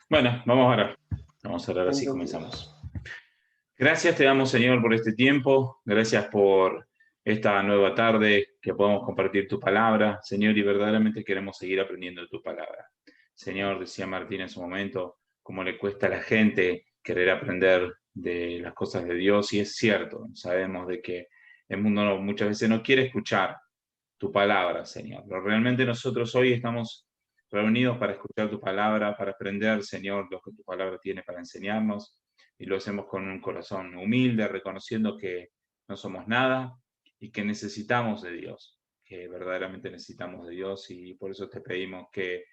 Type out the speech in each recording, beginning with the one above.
Bueno, vamos a orar. Vamos a orar así comenzamos. Gracias te damos, Señor, por este tiempo. Gracias por esta nueva tarde que podamos compartir tu palabra, Señor, y verdaderamente queremos seguir aprendiendo de tu palabra. Señor, decía Martín en su momento, cómo le cuesta a la gente querer aprender de las cosas de Dios, y es cierto, sabemos de que el mundo muchas veces no quiere escuchar tu palabra, Señor. Pero realmente nosotros hoy estamos reunidos para escuchar tu palabra, para aprender, Señor, lo que tu palabra tiene para enseñarnos, y lo hacemos con un corazón humilde, reconociendo que no somos nada y que necesitamos de Dios, que verdaderamente necesitamos de Dios, y por eso te pedimos que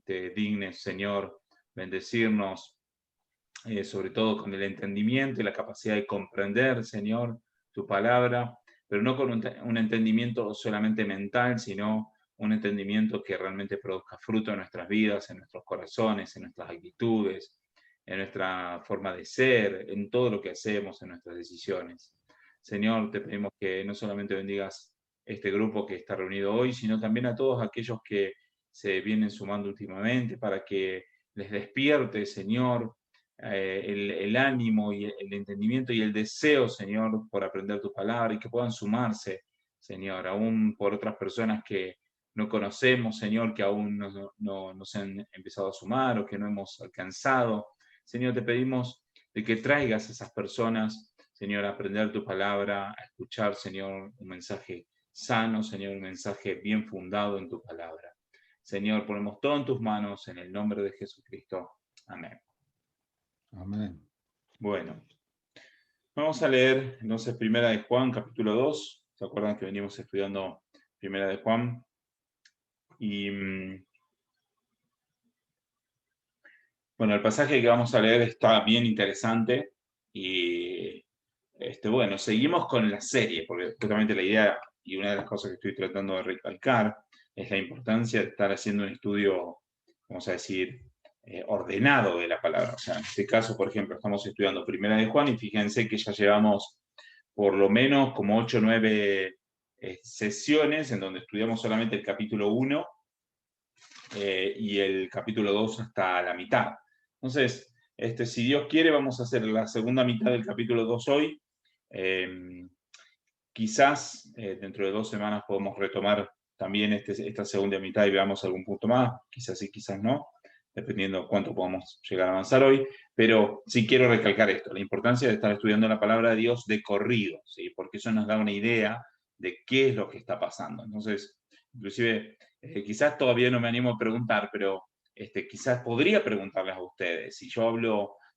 te dignes, Señor, bendecirnos, sobre todo con el entendimiento y la capacidad de comprender, Señor, tu palabra, pero no con un entendimiento solamente mental, sino un entendimiento que realmente produzca fruto en nuestras vidas, en nuestros corazones, en nuestras actitudes, en nuestra forma de ser, en todo lo que hacemos, en nuestras decisiones. Señor, te pedimos que no solamente bendigas este grupo que está reunido hoy, sino también a todos aquellos que se vienen sumando últimamente, para que les despierte, Señor, el ánimo y el entendimiento y el deseo, Señor, por aprender tu palabra, y que puedan sumarse, Señor, aún por otras personas que no conocemos, Señor, que aún no se han empezado a sumar o que no hemos alcanzado. Señor, te pedimos de que traigas a esas personas, Señor, a aprender tu palabra, a escuchar, Señor, un mensaje sano, Señor, un mensaje bien fundado en tu palabra. Señor, ponemos todo en tus manos, en el nombre de Jesucristo. Amén. Amén. Bueno, vamos a leer entonces Primera de Juan, capítulo 2. ¿Se acuerdan que venimos estudiando Primera de Juan? Y bueno, el pasaje que vamos a leer está bien interesante. Y bueno, seguimos con la serie, porque justamente la idea y una de las cosas que estoy tratando de recalcar es la importancia de estar haciendo un estudio, vamos a decir, ordenado de la palabra. O sea, en este caso, por ejemplo, estamos estudiando Primera de Juan, y fíjense que ya llevamos por lo menos como 8 o 9 sesiones en donde estudiamos solamente el capítulo 1 y el capítulo 2 hasta la mitad. Entonces, si Dios quiere, vamos a hacer la segunda mitad del capítulo 2 hoy. Quizás dentro de 2 semanas podemos retomar también esta segunda mitad y veamos algún punto más, quizás sí, quizás no, dependiendo cuánto podamos llegar a avanzar hoy. Pero sí quiero recalcar esto, la importancia de estar estudiando la palabra de Dios de corrido, ¿sí? Porque eso nos da una idea de qué es lo que está pasando. Entonces, inclusive, quizás todavía no me animo a preguntar, pero quizás podría preguntarles a ustedes, si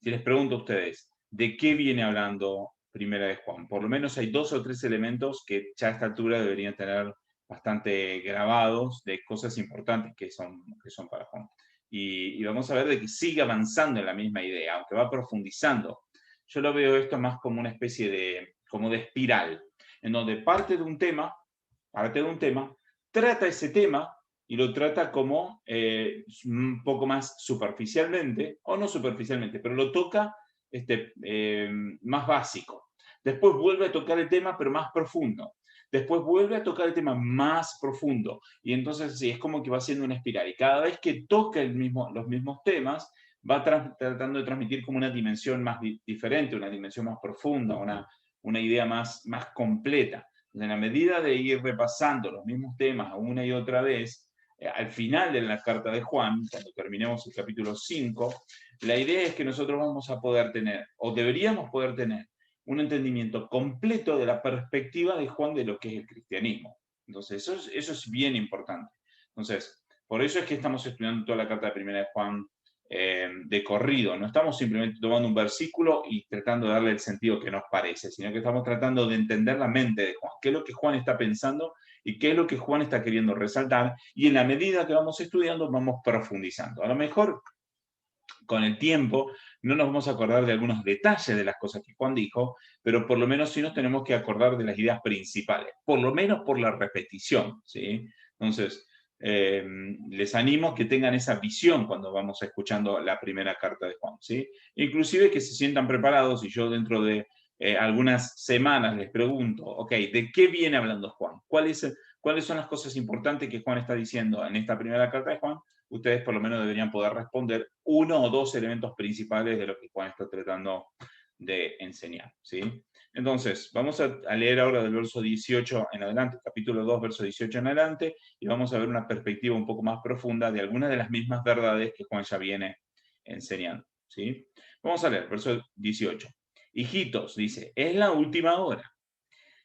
les pregunto a ustedes, ¿de qué viene hablando Primera de Juan? Por lo menos hay 2 o 3 elementos que ya a esta altura deberían tener bastante grabados, de cosas importantes que son para Juan. Y vamos a ver de que sigue avanzando en la misma idea, aunque va profundizando. Yo lo veo esto más como una especie de espiral, en donde parte de un tema, trata ese tema y lo trata como un poco más superficialmente, o no superficialmente, pero lo toca más básico. Después vuelve a tocar el tema, pero más profundo. Después vuelve a tocar el tema más profundo. Y entonces sí, es como que va haciendo una espiral. Y cada vez que toca los mismos temas, va tratando de transmitir como una dimensión más diferente, una dimensión más profunda, una idea más completa. En la medida de ir repasando los mismos temas una y otra vez, al final de la carta de Juan, cuando terminemos el capítulo 5, la idea es que nosotros vamos a poder tener, o deberíamos poder tener, un entendimiento completo de la perspectiva de Juan de lo que es el cristianismo. Entonces, eso es bien importante. Entonces, por eso es que estamos estudiando toda la carta de Primera de Juan de corrido. No estamos simplemente tomando un versículo y tratando de darle el sentido que nos parece, sino que estamos tratando de entender la mente de Juan, qué es lo que Juan está pensando y qué es lo que Juan está queriendo resaltar, y en la medida que vamos estudiando vamos profundizando. A lo mejor con el tiempo no nos vamos a acordar de algunos detalles de las cosas que Juan dijo, pero por lo menos sí nos tenemos que acordar de las ideas principales, por lo menos por la repetición, ¿sí? Entonces, les animo a que tengan esa visión cuando vamos escuchando la primera carta de Juan, ¿sí? Inclusive que se sientan preparados, y yo dentro de algunas semanas les pregunto, ok, ¿de qué viene hablando Juan? ¿Cuál es ¿Cuáles son las cosas importantes que Juan está diciendo en esta primera carta de Juan? Ustedes por lo menos deberían poder responder uno o dos elementos principales de lo que Juan está tratando de enseñar, ¿sí? Entonces, vamos a leer ahora del verso 18 en adelante, capítulo 2, verso 18 en adelante, y vamos a ver una perspectiva un poco más profunda de algunas de las mismas verdades que Juan ya viene enseñando, ¿sí? Vamos a leer, verso 18. Hijitos, dice, es la última hora.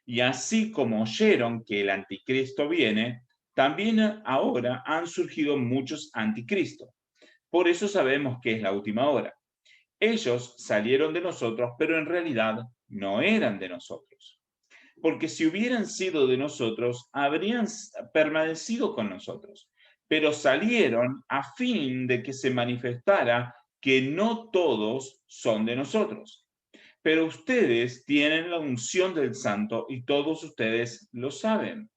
Y así como oyeron que el anticristo viene, también ahora han surgido muchos anticristos. Por eso sabemos que es la última hora. Ellos salieron de nosotros, pero en realidad no eran de nosotros. Porque si hubieran sido de nosotros, habrían permanecido con nosotros. Pero salieron a fin de que se manifestara que no todos son de nosotros. Pero ustedes tienen la unción del Santo y todos ustedes lo saben.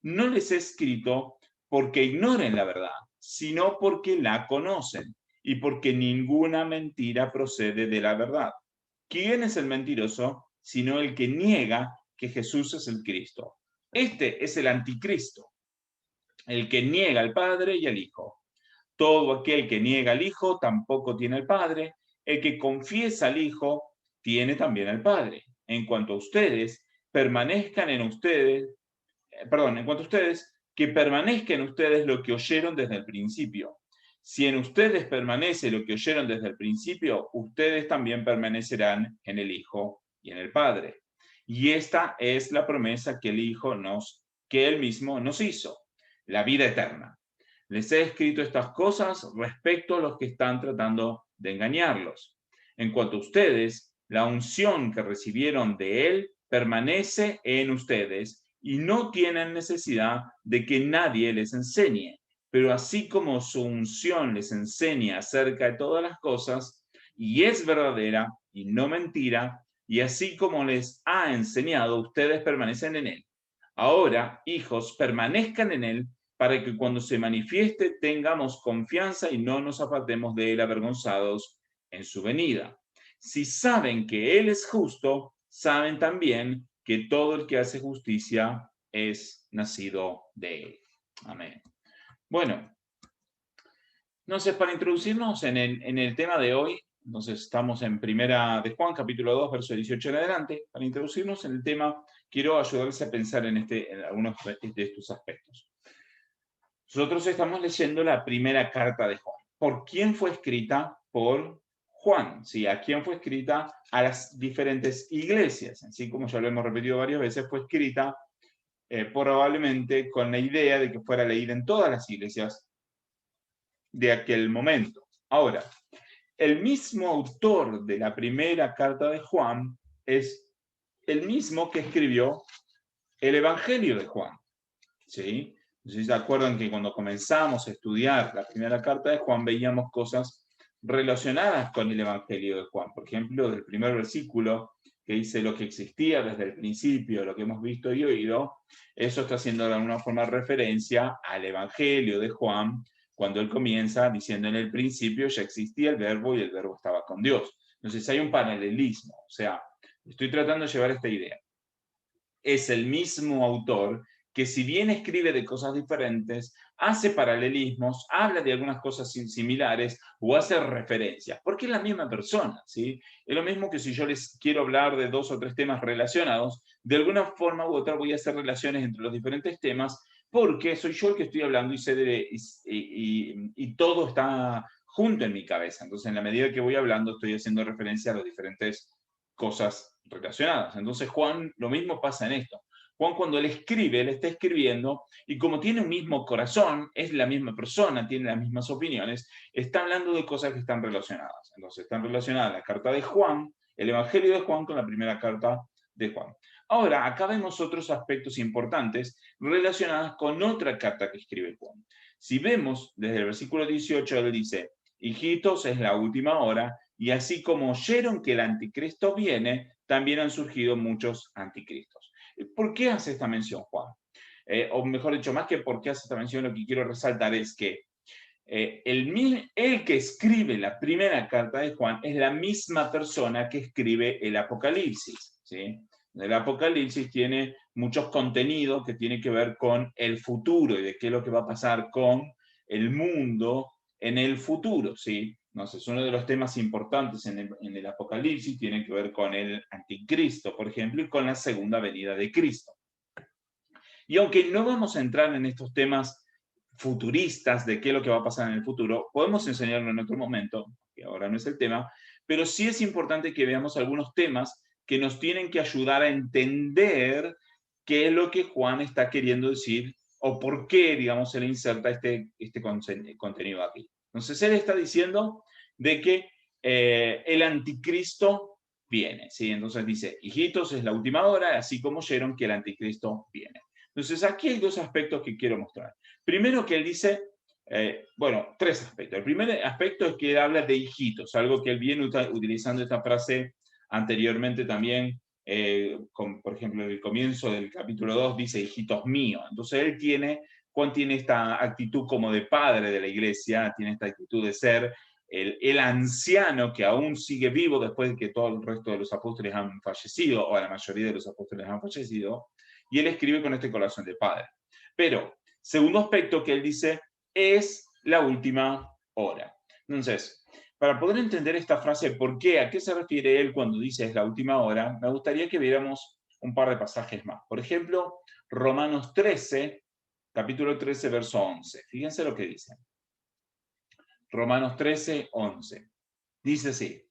No les he escrito porque ignoren la verdad, sino porque la conocen y porque ninguna mentira procede de la verdad. ¿Quién es el mentiroso sino el que niega que Jesús es el Cristo? Este es el anticristo, el que niega al Padre y al Hijo. Todo aquel que niega al Hijo tampoco tiene al Padre. El que confiesa al Hijo tiene también al Padre. En cuanto a ustedes, permanezcan en ustedes, en cuanto a ustedes, que permanezca en ustedes lo que oyeron desde el principio. Si en ustedes permanece lo que oyeron desde el principio, ustedes también permanecerán en el Hijo y en el Padre. Y esta es la promesa que el Hijo que Él mismo nos hizo, la vida eterna. Les he escrito estas cosas respecto a los que están tratando de engañarlos. En cuanto a ustedes, la unción que recibieron de Él permanece en ustedes y no tienen necesidad de que nadie les enseñe. Pero así como su unción les enseña acerca de todas las cosas, y es verdadera y no mentira, y así como les ha enseñado, ustedes permanecen en Él. Ahora, hijos, permanezcan en Él para que cuando se manifieste tengamos confianza y no nos apartemos de Él avergonzados en su venida. Si saben que Él es justo, saben también que todo el que hace justicia es nacido de Él. Amén. Bueno, entonces para introducirnos en el tema de hoy, entonces estamos en Primera de Juan, capítulo 2, verso 18 en adelante. Para introducirnos en el tema, quiero ayudarles a pensar en algunos de estos aspectos. Nosotros estamos leyendo la primera carta de Juan. ¿Por quién fue escrita? Por Juan. ¿Sí? ¿A quién fue escrita? A las diferentes iglesias. Así como ya lo hemos repetido varias veces, fue escrita probablemente con la idea de que fuera leída en todas las iglesias de aquel momento. Ahora, el mismo autor de la primera carta de Juan es el mismo que escribió el Evangelio de Juan. ¿Sí? No sé si se acuerdan que cuando comenzamos a estudiar la primera carta de Juan veíamos cosas relacionadas con el Evangelio de Juan. Por ejemplo, del primer versículo que dice lo que existía desde el principio, lo que hemos visto y oído, eso está haciendo de alguna forma referencia al Evangelio de Juan, cuando él comienza diciendo en el principio ya existía el verbo y el verbo estaba con Dios. Entonces hay un paralelismo, o sea, estoy tratando de llevar esta idea. Es el mismo autor que si bien escribe de cosas diferentes, hace paralelismos, habla de algunas cosas similares o hace referencias, porque es la misma persona, ¿sí? Es lo mismo que si yo les quiero hablar de 2 o 3 temas relacionados, de alguna forma u otra voy a hacer relaciones entre los diferentes temas, porque soy yo el que estoy hablando y todo está junto en mi cabeza. Entonces, en la medida que voy hablando, estoy haciendo referencia a las diferentes cosas relacionadas. Entonces, Juan, lo mismo pasa en esto. Juan, cuando él escribe, él está escribiendo y como tiene un mismo corazón, es la misma persona, tiene las mismas opiniones, está hablando de cosas que están relacionadas. Entonces, están relacionadas la carta de Juan, el Evangelio de Juan con la primera carta de Juan. Ahora, acá vemos otros aspectos importantes relacionados con otra carta que escribe Juan. Si vemos desde el versículo 18, él dice, hijitos, es la última hora, y así como oyeron que el anticristo viene, también han surgido muchos anticristos. ¿Por qué hace esta mención Juan? O mejor dicho, más que por qué hace esta mención, lo que quiero resaltar es que el que escribe la primera carta de Juan es la misma persona que escribe el Apocalipsis, ¿sí? El Apocalipsis tiene muchos contenidos que tienen que ver con el futuro y de qué es lo que va a pasar con el mundo en el futuro, ¿sí? Entonces, uno de los temas importantes en el Apocalipsis tiene que ver con el anticristo, por ejemplo, y con la segunda venida de Cristo. Y aunque no vamos a entrar en estos temas futuristas de qué es lo que va a pasar en el futuro, podemos enseñarlo en otro momento, que ahora no es el tema, pero sí es importante que veamos algunos temas que nos tienen que ayudar a entender qué es lo que Juan está queriendo decir o por qué, digamos, él inserta este contenido aquí. Entonces, él está diciendo de que el anticristo viene, ¿sí? Entonces dice, hijitos, es la última hora, así como oyeron que el anticristo viene. Entonces, aquí hay dos aspectos que quiero mostrar. Primero que él dice, bueno, tres aspectos. El primer aspecto es que él habla de hijitos, algo que él viene utilizando esta frase anteriormente también, por ejemplo, en el comienzo del capítulo 2 dice, hijitos míos. Entonces, Juan tiene esta actitud como de padre de la iglesia, tiene esta actitud de ser el anciano que aún sigue vivo después de que todo el resto de los apóstoles han fallecido, o la mayoría de los apóstoles han fallecido, y él escribe con este corazón de padre. Pero, segundo aspecto que él dice, es la última hora. Entonces, para poder entender esta frase, ¿por qué? ¿A qué se refiere él cuando dice es la última hora? Me gustaría que viéramos un par de pasajes más. Por ejemplo, Romanos 13, capítulo 13, verso 11. Fíjense lo que dice. Romanos 13, 11. Dice así.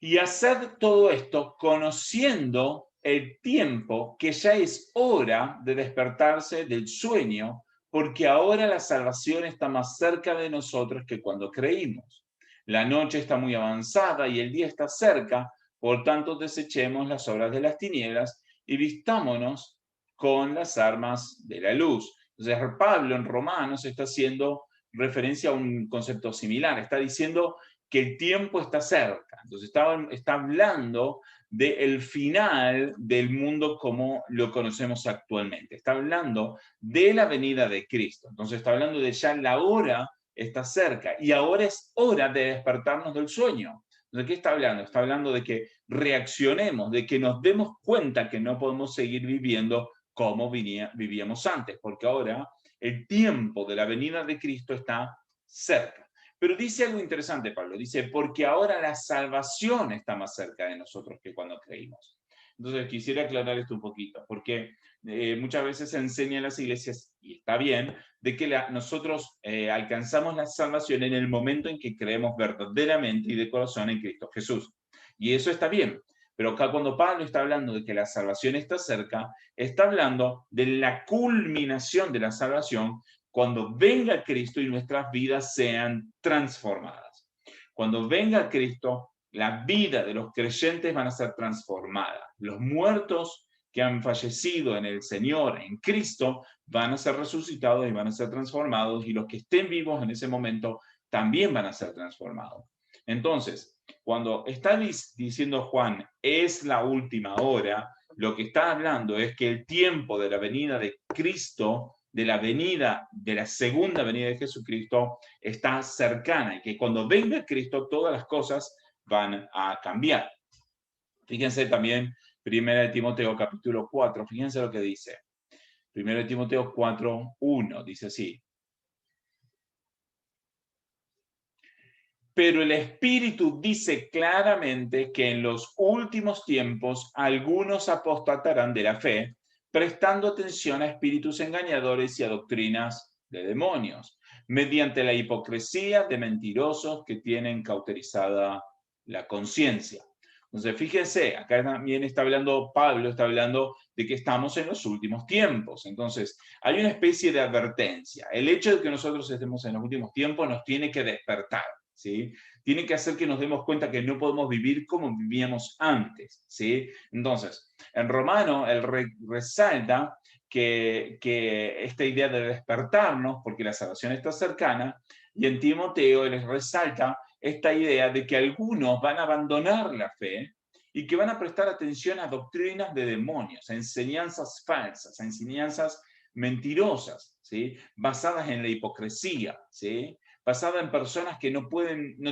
Y haced todo esto conociendo el tiempo, que ya es hora de despertarse del sueño, porque ahora la salvación está más cerca de nosotros que cuando creímos. La noche está muy avanzada y el día está cerca, por tanto desechemos las obras de las tinieblas y vistámonos con las armas de la luz. Entonces Pablo en Romanos está haciendo referencia a un concepto similar, está diciendo que el tiempo está cerca. Entonces está hablando del final del mundo como lo conocemos actualmente. Está hablando de la venida de Cristo. Entonces está hablando de ya la hora está cerca y ahora es hora de despertarnos del sueño. ¿De qué está hablando? Está hablando de que reaccionemos, de que nos demos cuenta que no podemos seguir viviendo como vivíamos antes, porque ahora el tiempo de la venida de Cristo está cerca. Pero dice algo interesante, Pablo. Dice, porque ahora la salvación está más cerca de nosotros que cuando creímos. Entonces, quisiera aclarar esto un poquito, porque muchas veces se enseña en las iglesias, y está bien, de que nosotros alcanzamos la salvación en el momento en que creemos verdaderamente y de corazón en Cristo Jesús. Y eso está bien. Pero acá cuando Pablo está hablando de que la salvación está cerca, está hablando de la culminación de la salvación cuando venga Cristo y nuestras vidas sean transformadas. Cuando venga Cristo, la vida de los creyentes van a ser transformada. Los muertos que han fallecido en el Señor, en Cristo, van a ser resucitados y van a ser transformados, y los que estén vivos en ese momento también van a ser transformados. Entonces, cuando está diciendo Juan, es la última hora, lo que está hablando es que el tiempo de la venida de Cristo, de la segunda venida de Jesucristo, está cercana, y que cuando venga Cristo todas las cosas van a cambiar. Fíjense también 1 Timoteo capítulo 4, fíjense lo que dice. 1 Timoteo 4, 1, dice así. Pero el Espíritu dice claramente que en los últimos tiempos algunos apostatarán de la fe, prestando atención a espíritus engañadores y a doctrinas de demonios, mediante la hipocresía de mentirosos que tienen cauterizada la conciencia. Entonces, fíjense, acá también está hablando Pablo, está hablando de que estamos en los últimos tiempos. Entonces, hay una especie de advertencia. El hecho de que nosotros estemos en los últimos tiempos nos tiene que despertar, ¿sí? Tiene que hacer que nos demos cuenta que no podemos vivir como vivíamos antes, ¿sí? Entonces, en Romano, él resalta que esta idea de despertarnos, porque la salvación está cercana, y en Timoteo él resalta esta idea de que algunos van a abandonar la fe y que van a prestar atención a doctrinas de demonios, a enseñanzas falsas, a enseñanzas mentirosas, ¿sí? Basadas en la hipocresía, ¿sí? Basada en personas que no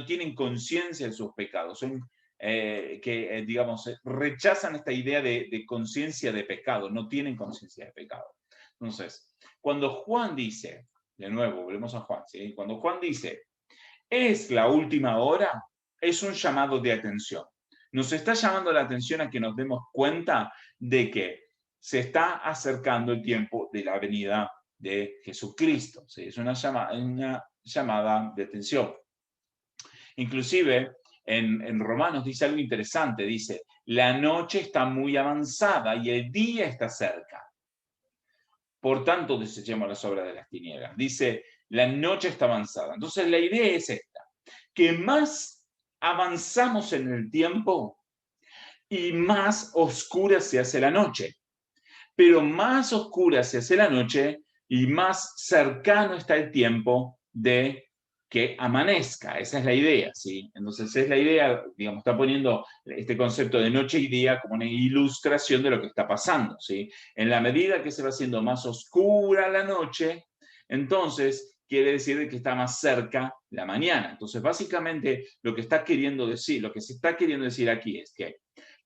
tienen conciencia de sus pecados, son digamos, rechazan esta idea de conciencia de pecado, no tienen conciencia de pecado. Entonces, cuando Juan dice, de nuevo, volvemos a Juan, ¿sí? Cuando Juan dice, es la última hora, es un llamado de atención. Nos está llamando la atención a que nos demos cuenta de que se está acercando el tiempo de la venida de Jesucristo, ¿sí? Es una llamada de atención. Inclusive en Romanos dice algo interesante, dice, la noche está muy avanzada y el día está cerca. Por tanto, desechemos las obras de las tinieblas. Dice, la noche está avanzada. Entonces la idea es esta, que más avanzamos en el tiempo y más oscura se hace la noche. Pero más oscura se hace la noche y más cercano está el tiempo de que amanezca. Esa es la idea, ¿sí? Entonces es la idea, digamos, está poniendo este concepto de noche y día como una ilustración de lo que está pasando, ¿sí? En la medida que se va haciendo más oscura la noche, entonces quiere decir que está más cerca la mañana. Entonces, básicamente, lo que está queriendo decir, lo que se está queriendo decir aquí es que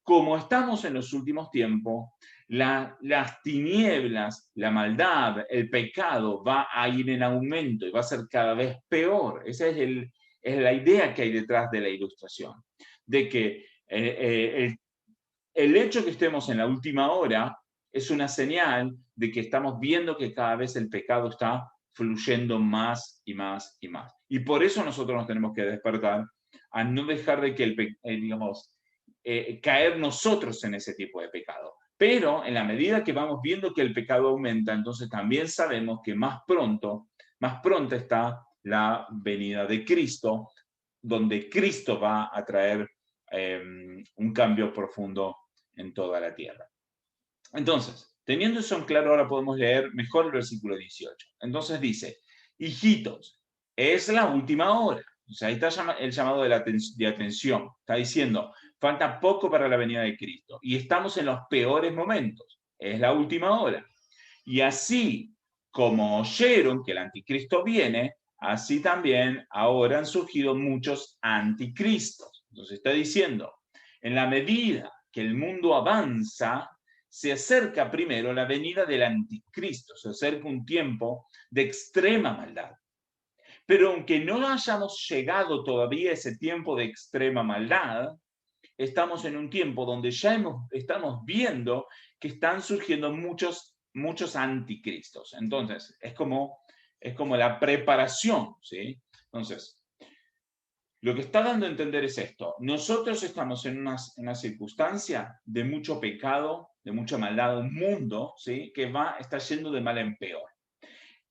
como estamos en los últimos tiempos, las tinieblas, la maldad, el pecado va a ir en aumento y va a ser cada vez peor. Esa es la idea que hay detrás de la ilustración. De que el hecho que estemos en la última hora es una señal de que estamos viendo que cada vez el pecado está fluyendo más y más y más. Y por eso nosotros nos tenemos que despertar a no dejar de que digamos, caer nosotros en ese tipo de pecado. Pero en la medida que vamos viendo que el pecado aumenta, entonces también sabemos que más pronto está la venida de Cristo, donde Cristo va a traer un cambio profundo en toda la tierra. Entonces, teniendo eso en claro, ahora podemos leer mejor el versículo 18. Entonces dice, hijitos, es la última hora. O sea, ahí está el llamado de atención. Está diciendo, falta poco para la venida de Cristo y estamos en los peores momentos. Es la última hora. Y así como oyeron que el anticristo viene, así también ahora han surgido muchos anticristos. Entonces está diciendo, en la medida que el mundo avanza, se acerca primero la venida del anticristo, se acerca un tiempo de extrema maldad. Pero aunque no hayamos llegado todavía a ese tiempo de extrema maldad, estamos en un tiempo donde ya estamos viendo que están surgiendo muchos anticristos. Entonces, es como la preparación, ¿sí? Entonces, lo que está dando a entender es esto. Nosotros estamos en una circunstancia de mucho pecado, de mucha maldad, un mundo, ¿sí? Que está yendo de mal en peor.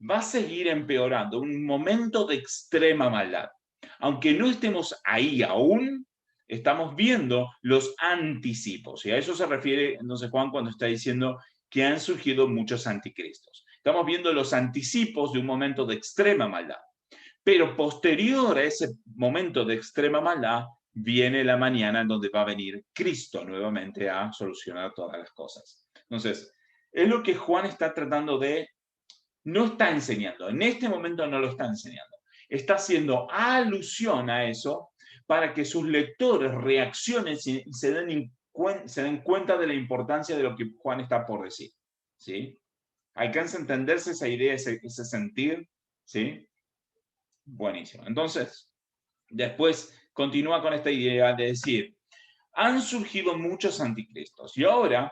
Va a seguir empeorando, un momento de extrema maldad. Aunque no estemos ahí aún, estamos viendo los anticipos. Y a eso se refiere entonces Juan cuando está diciendo que han surgido muchos anticristos. Estamos viendo los anticipos de un momento de extrema maldad. Pero posterior a ese momento de extrema maldad, viene la mañana en donde va a venir Cristo nuevamente a solucionar todas las cosas. Entonces, es lo que Juan está tratando de no está enseñando, en este momento no lo está enseñando. Está haciendo alusión a eso para que sus lectores reaccionen y se den cuenta de la importancia de lo que Juan está por decir. ¿Sí? ¿Alcanza a entenderse esa idea, ese sentir? ¿Sí? Buenísimo. Entonces, después continúa con esta idea de decir, han surgido muchos anticristos. Y ahora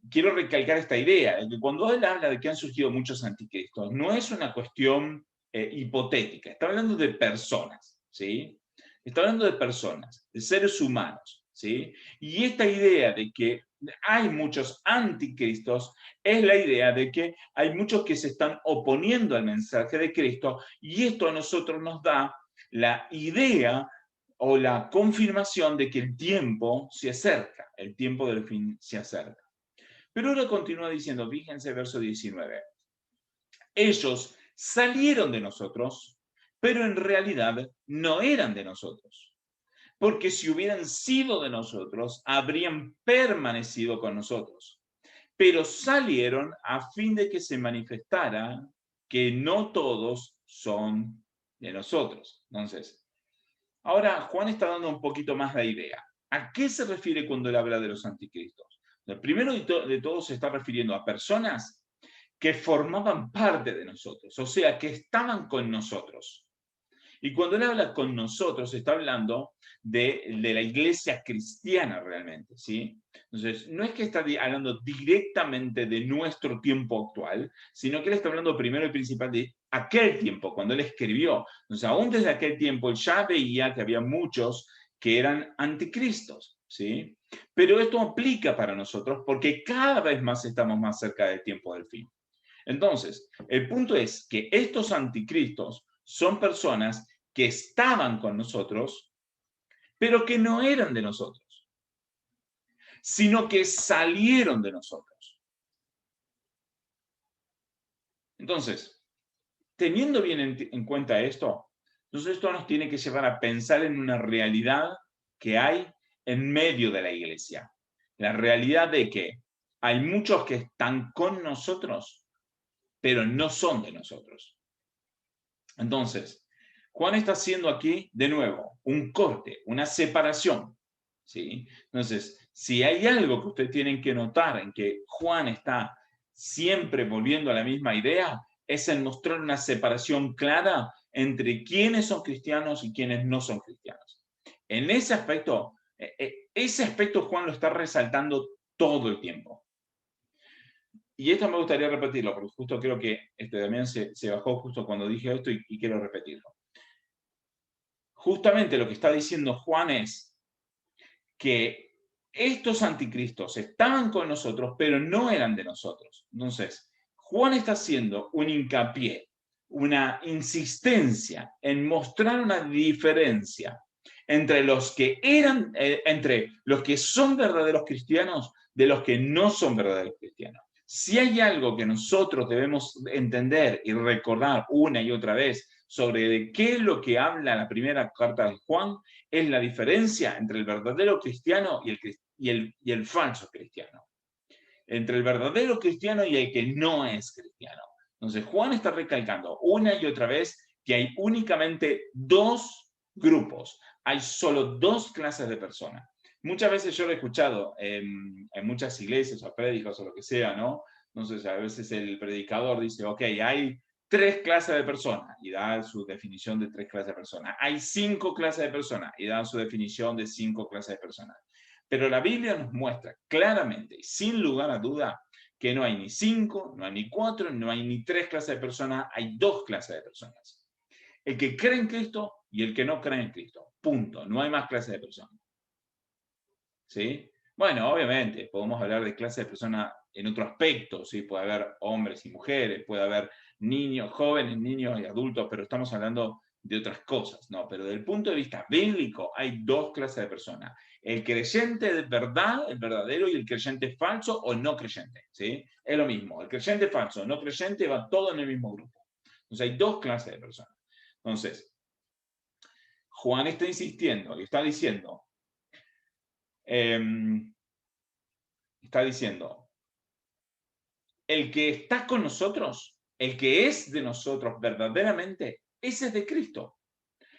quiero recalcar esta idea, de que cuando él habla de que han surgido muchos anticristos, no es una cuestión hipotética, está hablando de personas, ¿sí? Está hablando de personas, de seres humanos, ¿sí? Y esta idea de que hay muchos anticristos es la idea de que hay muchos que se están oponiendo al mensaje de Cristo y esto a nosotros nos da la idea o la confirmación de que el tiempo se acerca, el tiempo del fin se acerca. Pero ahora continúa diciendo, fíjense verso 19, ellos salieron de nosotros, pero en realidad no eran de nosotros, porque si hubieran sido de nosotros, habrían permanecido con nosotros, pero salieron a fin de que se manifestara que no todos son de nosotros. Entonces, ahora Juan está dando un poquito más la idea. ¿A qué se refiere cuando él habla de los anticristos? El primero de todo se está refiriendo a personas que formaban parte de nosotros, o sea, que estaban con nosotros. Y cuando él habla con nosotros, está hablando de la iglesia cristiana realmente, ¿sí? Entonces, no es que está hablando directamente de nuestro tiempo actual, sino que él está hablando primero y principal de aquel tiempo, cuando él escribió. Entonces, aún desde aquel tiempo, él ya veía que había muchos que eran anticristos, ¿sí? Pero esto aplica para nosotros porque cada vez más estamos más cerca del tiempo del fin. Entonces, el punto es que estos anticristos son personas que estaban con nosotros, pero que no eran de nosotros, sino que salieron de nosotros. Entonces, teniendo bien en cuenta esto, entonces esto nos tiene que llevar a pensar en una realidad que hay en medio de la iglesia. La realidad de que hay muchos que están con nosotros, pero no son de nosotros. Entonces, Juan está haciendo aquí, de nuevo, un corte, una separación, ¿sí? Entonces, si hay algo que ustedes tienen que notar en que Juan está siempre volviendo a la misma idea, es en mostrar una separación clara entre quiénes son cristianos y quiénes no son cristianos. En ese aspecto Juan lo está resaltando todo el tiempo. Y esto me gustaría repetirlo, porque justo creo que también se bajó justo cuando dije esto y quiero repetirlo. Justamente lo que está diciendo Juan es que estos anticristos estaban con nosotros, pero no eran de nosotros. Entonces, Juan está haciendo un hincapié, una insistencia en mostrar una diferencia entre los que eran, entre los que son verdaderos cristianos de los que no son verdaderos cristianos. Si hay algo que nosotros debemos entender y recordar una y otra vez sobre de qué es lo que habla la primera carta de Juan, es la diferencia entre el verdadero cristiano y el falso cristiano. Entre el verdadero cristiano y el que no es cristiano. Entonces, Juan está recalcando una y otra vez que hay únicamente dos grupos. Hay solo dos clases de personas. Muchas veces yo lo he escuchado en muchas iglesias o prédicas o lo que sea, ¿no? Entonces, a veces el predicador dice, ok, hay 3 clases de personas y da su definición de 3 clases de personas. Hay 5 clases de personas y da su definición de 5 clases de personas. Pero la Biblia nos muestra claramente, sin lugar a duda, que no hay ni 5, no hay ni 4, no hay ni 3 clases de personas, hay 2 clases de personas. El que cree en Cristo y el que no cree en Cristo. Punto. No hay más clases de personas. ¿Sí? Bueno, obviamente, podemos hablar de clases de personas en otro aspecto, ¿sí? Puede haber hombres y mujeres, puede haber niños, jóvenes, niños y adultos, pero estamos hablando de otras cosas, ¿no? Pero desde el punto de vista bíblico hay 2 clases de personas. El creyente de verdad, el verdadero, y el creyente falso o no creyente, ¿sí? Es lo mismo. El creyente falso, no creyente, va todo en el mismo grupo. Entonces hay 2 clases de personas. Entonces, Juan está insistiendo y está diciendo, el que está con nosotros, el que es de nosotros verdaderamente, ese es de Cristo.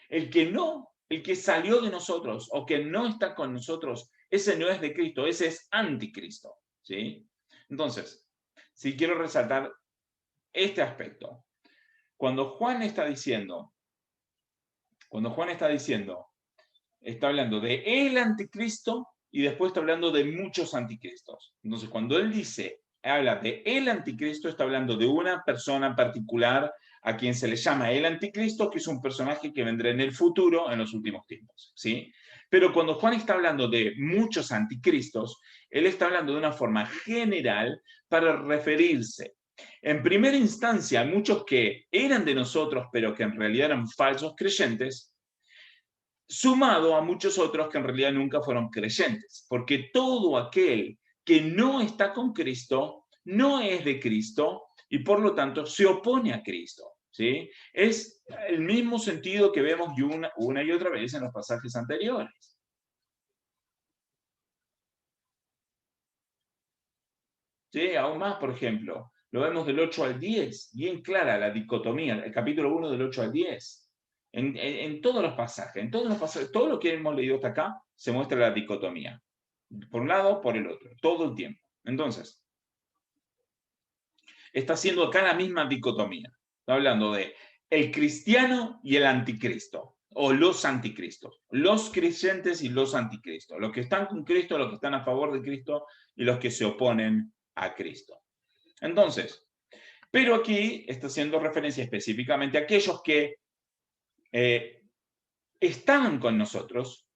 El que no, el que salió de nosotros o que no está con nosotros, ese no es de Cristo, ese es anticristo, ¿sí? Entonces, si quiero resaltar este aspecto, cuando Juan está diciendo, está hablando de el anticristo y después está hablando de muchos anticristos. Entonces, cuando él habla de el anticristo, está hablando de una persona particular a quien se le llama el anticristo, que es un personaje que vendrá en el futuro, en los últimos tiempos, ¿sí? Pero cuando Juan está hablando de muchos anticristos, él está hablando de una forma general para referirse en primera instancia a muchos que eran de nosotros, pero que en realidad eran falsos creyentes, sumado a muchos otros que en realidad nunca fueron creyentes, porque todo aquel que no está con Cristo no es de Cristo y por lo tanto se opone a Cristo, ¿sí? Es el mismo sentido que vemos una y otra vez en los pasajes anteriores. ¿Sí? Aún más, por ejemplo, lo vemos del 8 al 10, bien clara la dicotomía, el capítulo 1 del 8 al 10. En todos los pasajes, todo lo que hemos leído hasta acá, se muestra la dicotomía. Por un lado, por el otro, todo el tiempo. Entonces, está haciendo acá la misma dicotomía. Está hablando de el cristiano y el anticristo, o los anticristos, los creyentes y los anticristos, los que están con Cristo, los que están a favor de Cristo y los que se oponen a Cristo. Entonces, pero aquí está haciendo referencia específicamente a aquellos que estaban con nosotros,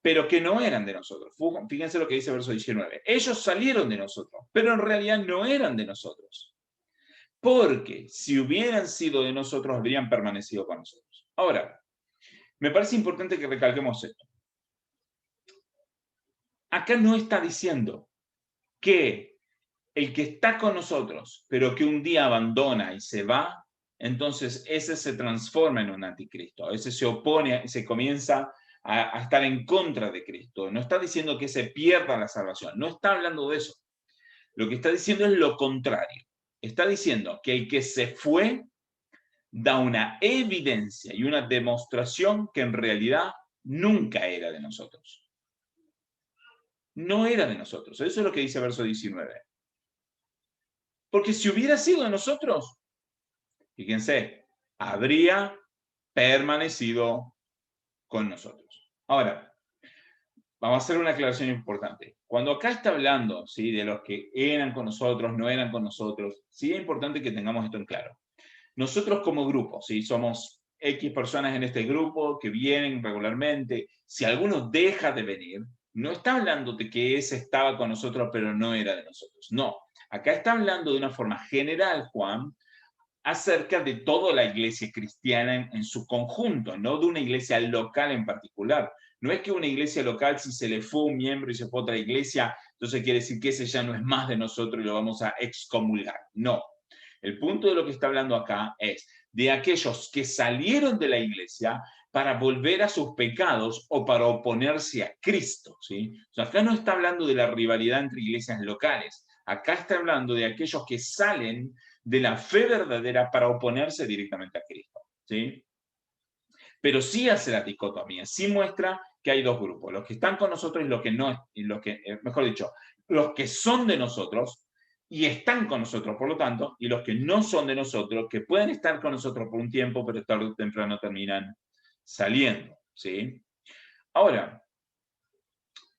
pero que no eran de nosotros. Fíjense lo que dice el verso 19. Ellos salieron de nosotros, pero en realidad no eran de nosotros. Porque si hubieran sido de nosotros, habrían permanecido con nosotros. Ahora, me parece importante que recalquemos esto. Acá no está diciendo que el que está con nosotros, pero que un día abandona y se va, entonces ese se transforma en un anticristo. Ese se opone, se comienza a estar en contra de Cristo. No está diciendo que se pierda la salvación. No está hablando de eso. Lo que está diciendo es lo contrario. Está diciendo que el que se fue da una evidencia y una demostración que en realidad nunca era de nosotros. No era de nosotros. Eso es lo que dice el verso 19. Porque si hubiera sido de nosotros, fíjense, habría permanecido con nosotros. Ahora, vamos a hacer una aclaración importante. Cuando acá está hablando, ¿sí?, de los que eran con nosotros, no eran con nosotros, sí es importante que tengamos esto en claro. Nosotros como grupo, ¿sí?, somos X personas en este grupo que vienen regularmente. Si alguno deja de venir, no está hablando de que ese estaba con nosotros pero no era de nosotros. No, acá está hablando de una forma general, Juan, acerca de toda la iglesia cristiana en su conjunto, no de una iglesia local en particular. No es que una iglesia local, si se le fue un miembro y se fue a otra iglesia, entonces quiere decir que ese ya no es más de nosotros y lo vamos a excomulgar. No. El punto de lo que está hablando acá es de aquellos que salieron de la iglesia para volver a sus pecados o para oponerse a Cristo, ¿sí? O sea, acá no está hablando de la rivalidad entre iglesias locales. Acá está hablando de aquellos que salen de la fe verdadera para oponerse directamente a Cristo, ¿sí? Pero sí hace la dicotomía, sí muestra que hay dos grupos, los que están con nosotros y los que no, y los que, mejor dicho, los que son de nosotros y están con nosotros, por lo tanto, y los que no son de nosotros, que pueden estar con nosotros por un tiempo, pero tarde o temprano terminan saliendo, ¿sí? Ahora,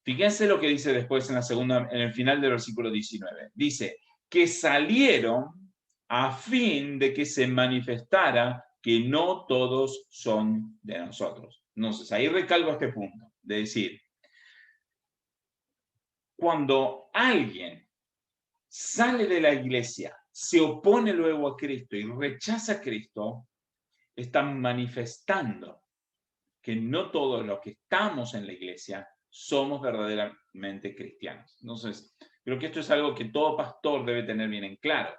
fíjense lo que dice después en el final del versículo 19. Dice que salieron a fin de que se manifestara que no todos son de nosotros. Entonces, ahí recalco este punto, de decir, cuando alguien sale de la iglesia, se opone luego a Cristo y rechaza a Cristo, están manifestando que no todos los que estamos en la iglesia somos verdaderamente cristianos. Entonces, creo que esto es algo que todo pastor debe tener bien en claro.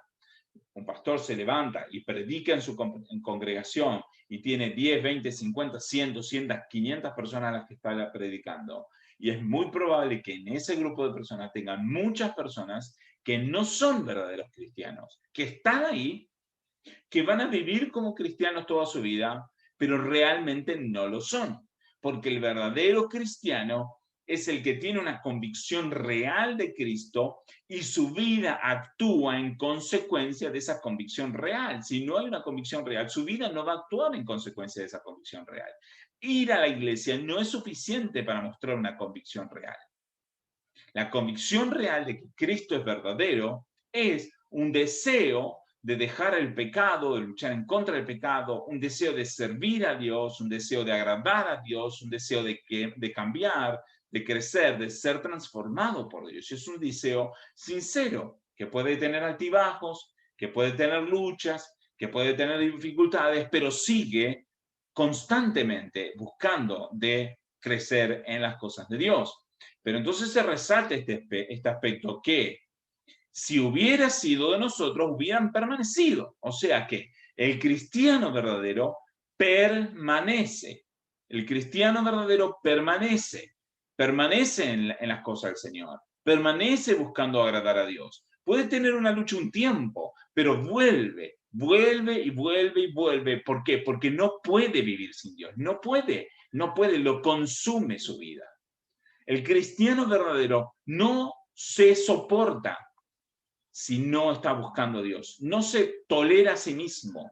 Un pastor se levanta y predica en su congregación y tiene 10, 20, 50, 100, 200, 500 personas a las que está predicando. Y es muy probable que en ese grupo de personas tengan muchas personas que no son verdaderos cristianos, que están ahí, que van a vivir como cristianos toda su vida, pero realmente no lo son. Porque el verdadero cristiano es el que tiene una convicción real de Cristo y su vida actúa en consecuencia de esa convicción real. Si no hay una convicción real, su vida no va a actuar en consecuencia de esa convicción real. Ir a la iglesia no es suficiente para mostrar una convicción real. La convicción real de que Cristo es verdadero es un deseo de dejar el pecado, de luchar en contra del pecado, un deseo de servir a Dios, un deseo de agradar a Dios, un deseo de cambiar, de crecer, de ser transformado por Dios. Es un deseo sincero, que puede tener altibajos, que puede tener luchas, que puede tener dificultades, pero sigue constantemente buscando de crecer en las cosas de Dios. Pero entonces se resalta este aspecto que si hubiera sido de nosotros, hubieran permanecido. O sea que el cristiano verdadero permanece. El cristiano verdadero permanece en las cosas del Señor, permanece buscando agradar a Dios. Puede tener una lucha un tiempo, pero vuelve Vuelve y vuelve y vuelve. ¿Por qué? Porque no puede vivir sin Dios. No puede, lo consume su vida. El cristiano verdadero no se soporta si no está buscando a Dios. No se tolera a sí mismo.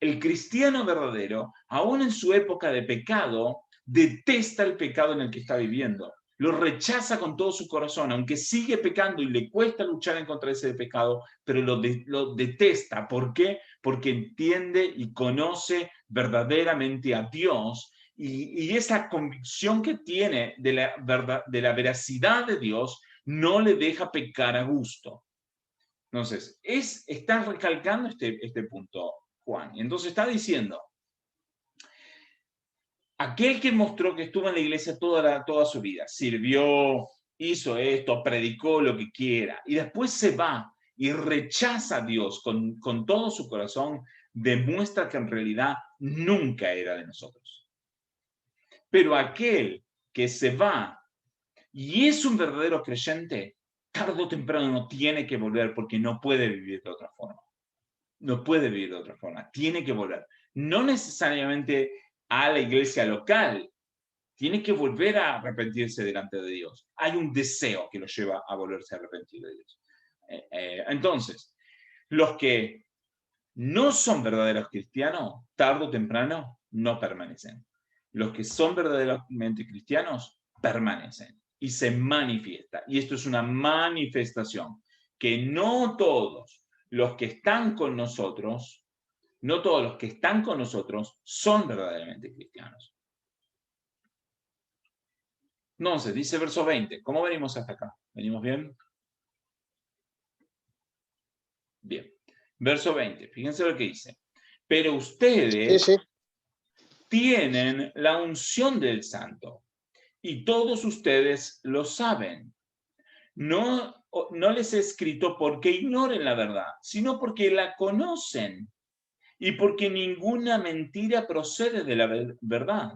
El cristiano verdadero, aún en su época de pecado, detesta el pecado en el que está viviendo. Lo rechaza con todo su corazón, aunque sigue pecando y le cuesta luchar en contra de ese pecado, pero lo detesta. ¿Por qué? Porque entiende y conoce verdaderamente a Dios, y esa convicción que tiene de la veracidad de Dios no le deja pecar a gusto. Entonces, está recalcando este punto, Juan. Y entonces está diciendo, aquel que mostró que estuvo en la iglesia toda su vida, sirvió, hizo esto, predicó lo que quiera, y después se va y rechaza a Dios con todo su corazón, demuestra que en realidad nunca era de nosotros. Pero aquel que se va y es un verdadero creyente, tarde o temprano no tiene que volver, porque no puede vivir de otra forma. No puede vivir de otra forma, tiene que volver. No necesariamente a la iglesia local, tiene que volver a arrepentirse delante de Dios. Hay un deseo que lo lleva a volverse a arrepentir de Dios. Entonces, los que no son verdaderos cristianos, tarde o temprano, no permanecen. Los que son verdaderamente cristianos, permanecen y se manifiesta. Y esto es una manifestación que no todos los que están con nosotros, no todos los que están con nosotros son verdaderamente cristianos. Entonces, dice verso 20, ¿cómo venimos hasta acá? ¿Venimos bien? Bien. Verso 20, fíjense lo que dice. Pero ustedes tienen la unción del Santo y todos ustedes lo saben. No les he escrito porque ignoren la verdad, sino porque la conocen y porque ninguna mentira procede de la verdad.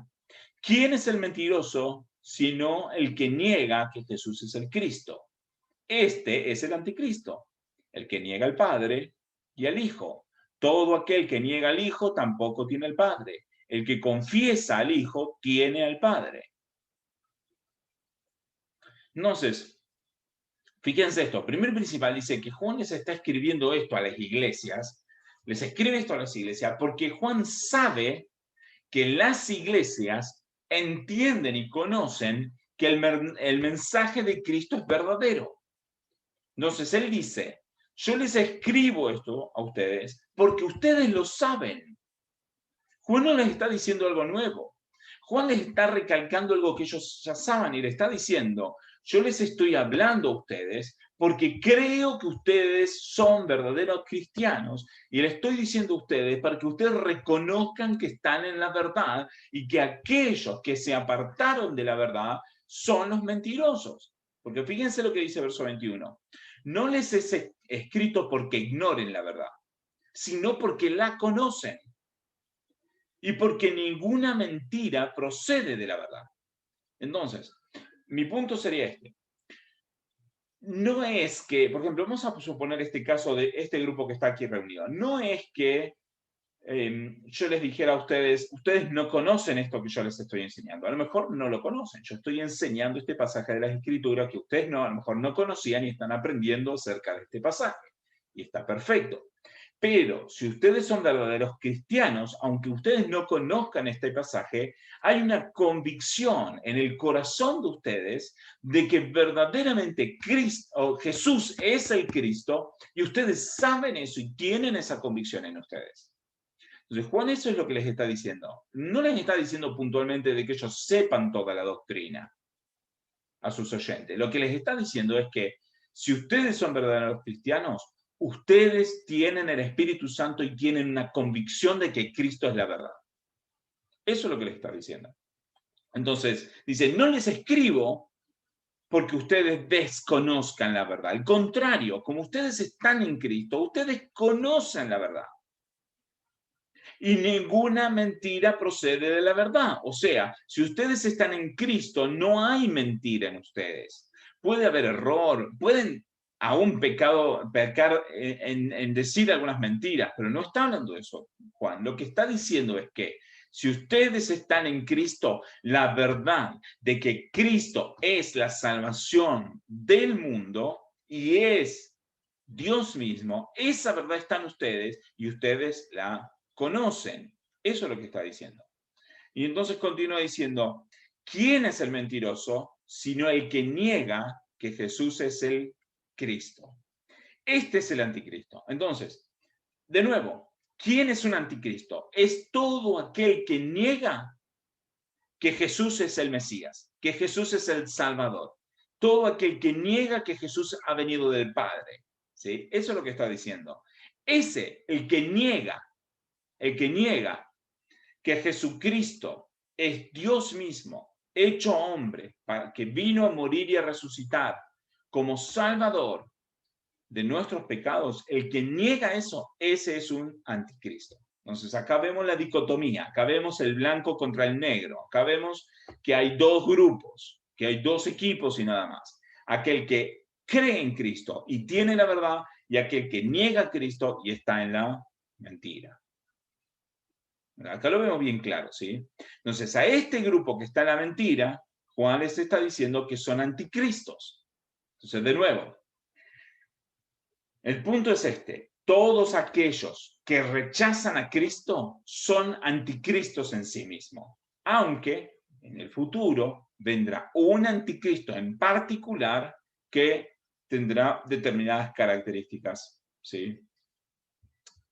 ¿Quién es el mentiroso sino el que niega que Jesús es el Cristo? Este es el anticristo, el que niega al Padre y al Hijo. Todo aquel que niega al Hijo tampoco tiene al Padre. El que confiesa al Hijo tiene al Padre. Entonces, fíjense esto. Primer principal dice que Juan les está escribiendo esto a las iglesias. Les escribe esto a las iglesias porque Juan sabe que las iglesias entienden y conocen que el mensaje de Cristo es verdadero. Entonces él dice, yo les escribo esto a ustedes porque ustedes lo saben. Juan no les está diciendo algo nuevo. Juan les está recalcando algo que ellos ya saben y le está diciendo, yo les estoy hablando a ustedes porque creo que ustedes son verdaderos cristianos y le estoy diciendo a ustedes para que ustedes reconozcan que están en la verdad y que aquellos que se apartaron de la verdad son los mentirosos. Porque fíjense lo que dice verso 21. No les he escrito porque ignoren la verdad, sino porque la conocen y porque ninguna mentira procede de la verdad. Entonces, mi punto sería este. No es que, por ejemplo, vamos a suponer este caso de este grupo que está aquí reunido. No es que yo les dijera a ustedes, ustedes no conocen esto que yo les estoy enseñando. A lo mejor no lo conocen. Yo estoy enseñando este pasaje de las Escrituras que ustedes no, a lo mejor no conocían y están aprendiendo acerca de este pasaje. Y está perfecto. Pero si ustedes son verdaderos cristianos, aunque ustedes no conozcan este pasaje, hay una convicción en el corazón de ustedes de que verdaderamente Jesús es el Cristo, y ustedes saben eso y tienen esa convicción en ustedes. Entonces, Juan eso es lo que les está diciendo. No les está diciendo puntualmente de que ellos sepan toda la doctrina a sus oyentes. Lo que les está diciendo es que si ustedes son verdaderos cristianos, ustedes tienen el Espíritu Santo y tienen una convicción de que Cristo es la verdad. Eso es lo que les está diciendo. Entonces, dice, no les escribo porque ustedes desconozcan la verdad. Al contrario, como ustedes están en Cristo, ustedes conocen la verdad. Y ninguna mentira procede de la verdad. O sea, si ustedes están en Cristo, no hay mentira en ustedes. Puede haber error, pueden aún pecar en decir algunas mentiras, pero no está hablando de eso, Juan. Lo que está diciendo es que si ustedes están en Cristo, la verdad de que Cristo es la salvación del mundo y es Dios mismo, esa verdad está en ustedes y ustedes la conocen. Eso es lo que está diciendo. Y entonces continúa diciendo, ¿quién es el mentiroso sino el que niega que Jesús es el Cristo? Este es el anticristo. Entonces, de nuevo, ¿quién es un anticristo? Es todo aquel que niega que Jesús es el Mesías, que Jesús es el Salvador. Todo aquel que niega que Jesús ha venido del Padre. ¿Sí? Eso es lo que está diciendo. Ese, el que niega que Jesucristo es Dios mismo, hecho hombre, para que vino a morir y a resucitar como Salvador de nuestros pecados, el que niega eso, ese es un anticristo. Entonces acá vemos la dicotomía, acá vemos el blanco contra el negro, acá vemos que hay dos grupos, que hay dos equipos y nada más. Aquel que cree en Cristo y tiene la verdad, y aquel que niega a Cristo y está en la mentira. Acá lo vemos bien claro, ¿sí? Entonces, a este grupo que está en la mentira, Juan les está diciendo que son anticristos. Entonces, de nuevo, el punto es este. Todos aquellos que rechazan a Cristo son anticristos en sí mismos. Aunque en el futuro vendrá un anticristo en particular que tendrá determinadas características, ¿sí?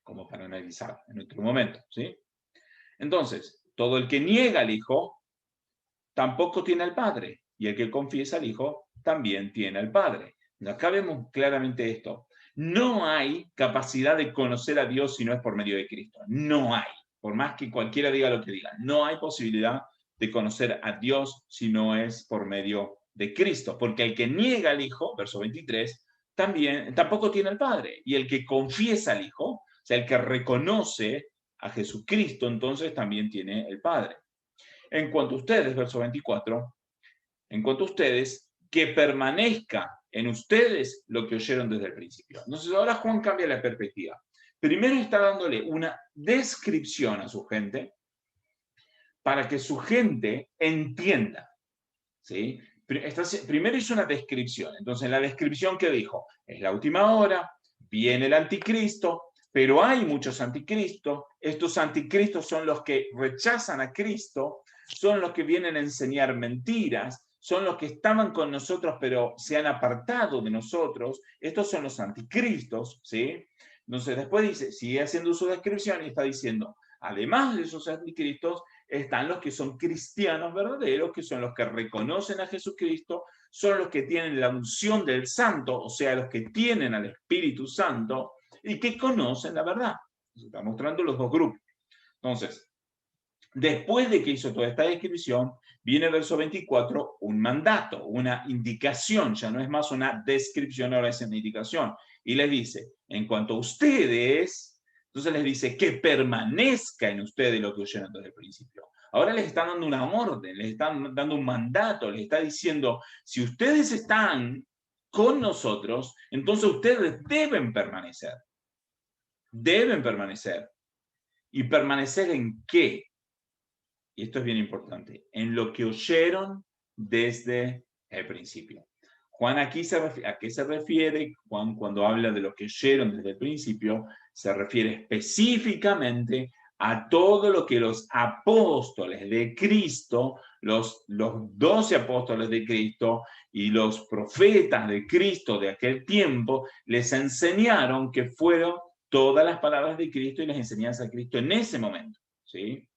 Como para analizar en otro momento, ¿sí? Entonces, todo el que niega al Hijo tampoco tiene al Padre, y el que confiesa al Hijo también tiene al Padre. Acá vemos claramente esto. No hay capacidad de conocer a Dios si no es por medio de Cristo. No hay. Por más que cualquiera diga lo que diga, no hay posibilidad de conocer a Dios si no es por medio de Cristo. Porque el que niega al Hijo, verso 23, tampoco tiene al Padre. Y el que confiesa al Hijo, o sea, el que reconoce a Jesucristo, entonces también tiene el Padre. En cuanto a ustedes, verso 24, en cuanto a ustedes, que permanezca en ustedes lo que oyeron desde el principio. Entonces ahora Juan cambia la perspectiva. Primero está dándole una descripción a su gente para que su gente entienda. ¿Sí? Primero hizo una descripción. Entonces en la descripción que dijo, es la última hora, viene el anticristo, pero hay muchos anticristos. Estos anticristos son los que rechazan a Cristo, son los que vienen a enseñar mentiras, son los que estaban con nosotros pero se han apartado de nosotros. Estos son los anticristos, ¿sí? Entonces después dice, sigue haciendo su descripción y está diciendo, además de esos anticristos, están los que son cristianos verdaderos, que son los que reconocen a Jesucristo, son los que tienen la unción del Santo, o sea, los que tienen al Espíritu Santo y que conocen la verdad. Se está mostrando los dos grupos. Entonces, después de que hizo toda esta descripción, viene el verso 24, un mandato, una indicación, ya no es más una descripción, ahora es una indicación. Y les dice, en cuanto a ustedes, entonces les dice que permanezca en ustedes lo que oyeron desde el principio. Ahora les están dando una orden, les están dando un mandato, les está diciendo, si ustedes están con nosotros, entonces ustedes deben permanecer. Deben permanecer. ¿Y permanecer en qué? Y esto es bien importante, en lo que oyeron desde el principio. Juan aquí ¿a qué se refiere? Juan, cuando habla de lo que oyeron desde el principio, se refiere específicamente a todo lo que los apóstoles de Cristo, los 12 apóstoles de Cristo y los profetas de Cristo de aquel tiempo, les enseñaron, que fueron todas las palabras de Cristo y las enseñanzas de Cristo en ese momento, ¿sí?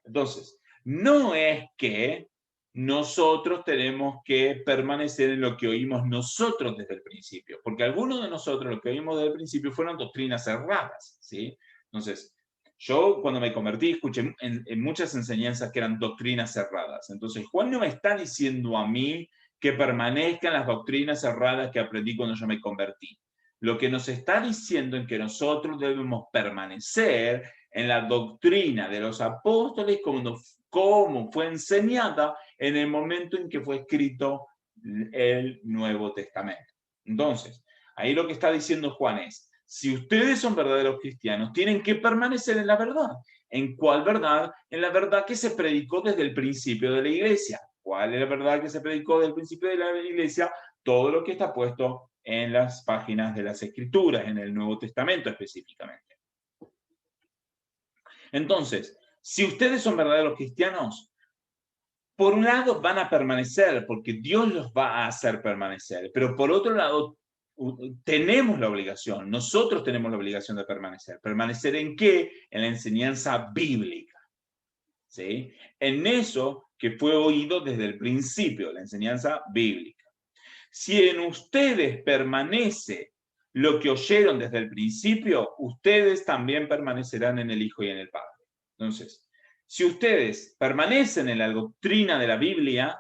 Entonces, no es que nosotros tenemos que permanecer en lo que oímos nosotros desde el principio, porque algunos de nosotros lo que oímos desde el principio fueron doctrinas cerradas, ¿sí? Entonces, yo cuando me convertí escuché en muchas enseñanzas que eran doctrinas cerradas. Entonces, Juan no me está diciendo a mí que permanezcan las doctrinas cerradas que aprendí cuando yo me convertí. Lo que nos está diciendo es que nosotros debemos permanecer en la doctrina de los apóstoles como fue enseñada en el momento en que fue escrito el Nuevo Testamento. Entonces, Ahí lo que está diciendo Juan es, si ustedes son verdaderos cristianos, tienen que permanecer en la verdad. ¿En cuál verdad? En la verdad que se predicó desde el principio de la iglesia. ¿Cuál es la verdad que se predicó desde el principio de la iglesia? Todo lo que está puesto en las páginas de las Escrituras, en el Nuevo Testamento específicamente. Entonces, si ustedes son verdaderos cristianos, por un lado van a permanecer, porque Dios los va a hacer permanecer, pero por otro lado tenemos la obligación, nosotros tenemos la obligación de permanecer. ¿Permanecer en qué? En la enseñanza bíblica, ¿sí? En eso que fue oído desde el principio, la enseñanza bíblica. Si en ustedes permanece lo que oyeron desde el principio, ustedes también permanecerán en el Hijo y en el Padre. Entonces, si ustedes permanecen en la doctrina de la Biblia,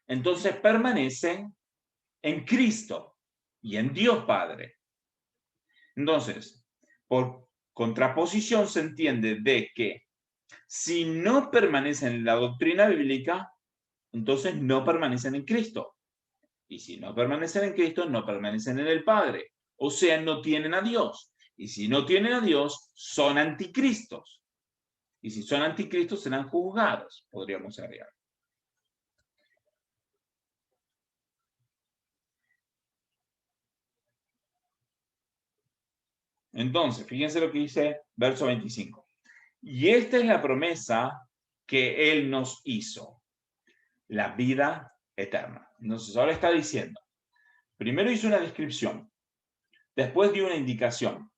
entonces permanecen en Cristo y en Dios Padre. Entonces, por contraposición se entiende de que si no permanecen en la doctrina bíblica, entonces no permanecen en Cristo. Y si no permanecen en Cristo, no permanecen en el Padre. O sea, no tienen a Dios. Y si no tienen a Dios, son anticristos. Y si son anticristos, serán juzgados, podríamos agregar. Entonces, fíjense lo que dice verso 25. Y esta es la promesa que Él nos hizo, la vida eterna. Entonces, ahora está diciendo, primero hizo una descripción, después dio una indicación,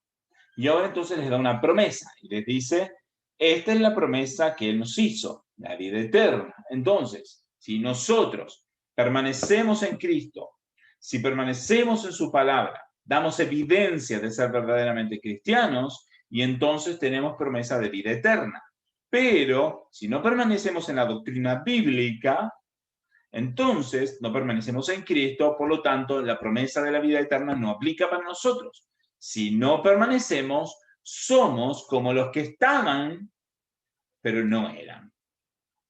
y ahora entonces les da una promesa, y les dice, esta es la promesa que Él nos hizo, la vida eterna. Entonces, si nosotros permanecemos en Cristo, si permanecemos en su palabra, damos evidencia de ser verdaderamente cristianos, y entonces tenemos promesa de vida eterna. Pero si no permanecemos en la doctrina bíblica, entonces no permanecemos en Cristo, por lo tanto la promesa de la vida eterna no aplica para nosotros. Si no permanecemos, somos como los que estaban, pero no eran.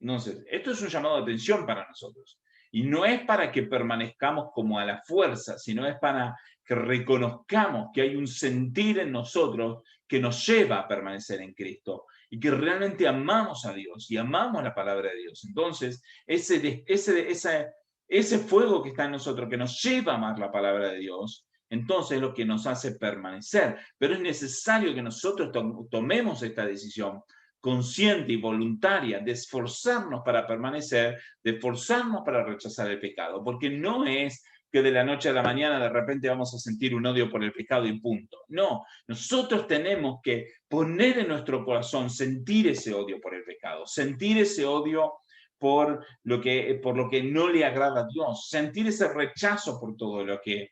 Entonces, esto es un llamado de atención para nosotros. Y no es para que permanezcamos como a la fuerza, sino es para que reconozcamos que hay un sentir en nosotros que nos lleva a permanecer en Cristo y que realmente amamos a Dios y amamos la palabra de Dios. Entonces, ese fuego que está en nosotros, que nos lleva a amar la palabra de Dios, entonces es lo que nos hace permanecer. Pero es necesario que nosotros tomemos esta decisión consciente y voluntaria de esforzarnos para permanecer, de esforzarnos para rechazar el pecado, porque no es que de la noche a la mañana de repente vamos a sentir un odio por el pecado y punto. No, nosotros tenemos que poner en nuestro corazón, sentir ese odio por el pecado, sentir ese odio por lo que no le agrada a Dios, sentir ese rechazo por todo lo que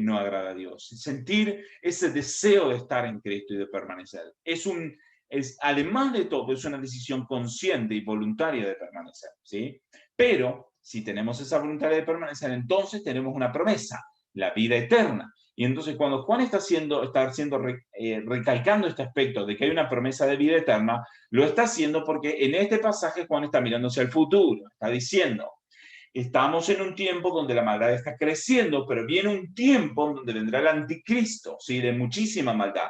no agrada a Dios, sentir ese deseo de estar en Cristo y de permanecer. Además de todo, es una decisión consciente y voluntaria de permanecer, ¿sí? Pero si tenemos esa voluntad de permanecer, entonces tenemos una promesa, la vida eterna. Y entonces cuando Juan está recalcando este aspecto de que hay una promesa de vida eterna, lo está haciendo porque en este pasaje Juan está mirando hacia el futuro, está diciendo, estamos en un tiempo donde la maldad está creciendo, pero viene un tiempo donde vendrá el anticristo, ¿sí? De muchísima maldad.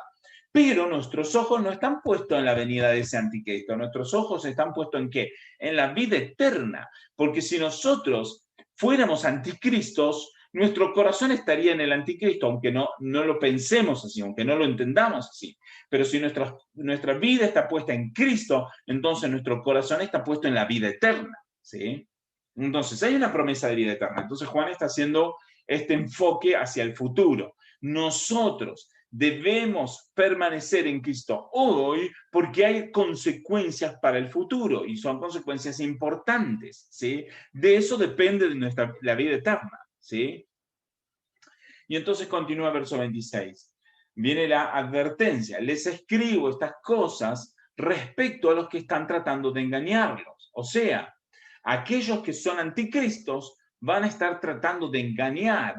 Pero nuestros ojos no están puestos en la venida de ese anticristo. Nuestros ojos están puestos ¿en qué? En la vida eterna. Porque si nosotros fuéramos anticristos, nuestro corazón estaría en el anticristo, aunque no lo pensemos así, aunque no lo entendamos así. Pero si nuestra vida está puesta en Cristo, entonces nuestro corazón está puesto en la vida eterna, ¿sí? Entonces hay una promesa de vida eterna. Entonces Juan está haciendo este enfoque hacia el futuro. Nosotros debemos permanecer en Cristo hoy porque hay consecuencias para el futuro y son consecuencias importantes, ¿sí? De eso depende de la vida eterna, ¿sí? Y entonces continúa el verso 26. Viene la advertencia. Les escribo estas cosas respecto a los que están tratando de engañarlos. O sea, aquellos que son anticristos van a estar tratando de engañar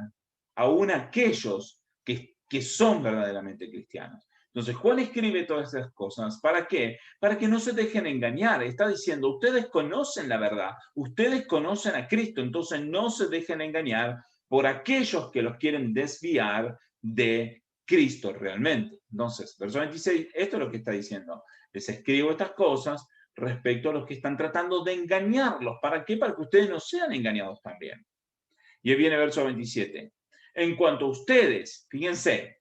aún aquellos que son verdaderamente cristianos. Entonces, Juan escribe todas esas cosas. ¿Para qué? Para que no se dejen engañar. Está diciendo, ustedes conocen la verdad, ustedes conocen a Cristo, entonces no se dejen engañar por aquellos que los quieren desviar de Cristo realmente. Entonces, verso 26, esto es lo que está diciendo. Les escribo estas cosas respecto a los que están tratando de engañarlos. ¿Para qué? Para que ustedes no sean engañados también. Y ahí viene verso 27. En cuanto a ustedes, fíjense,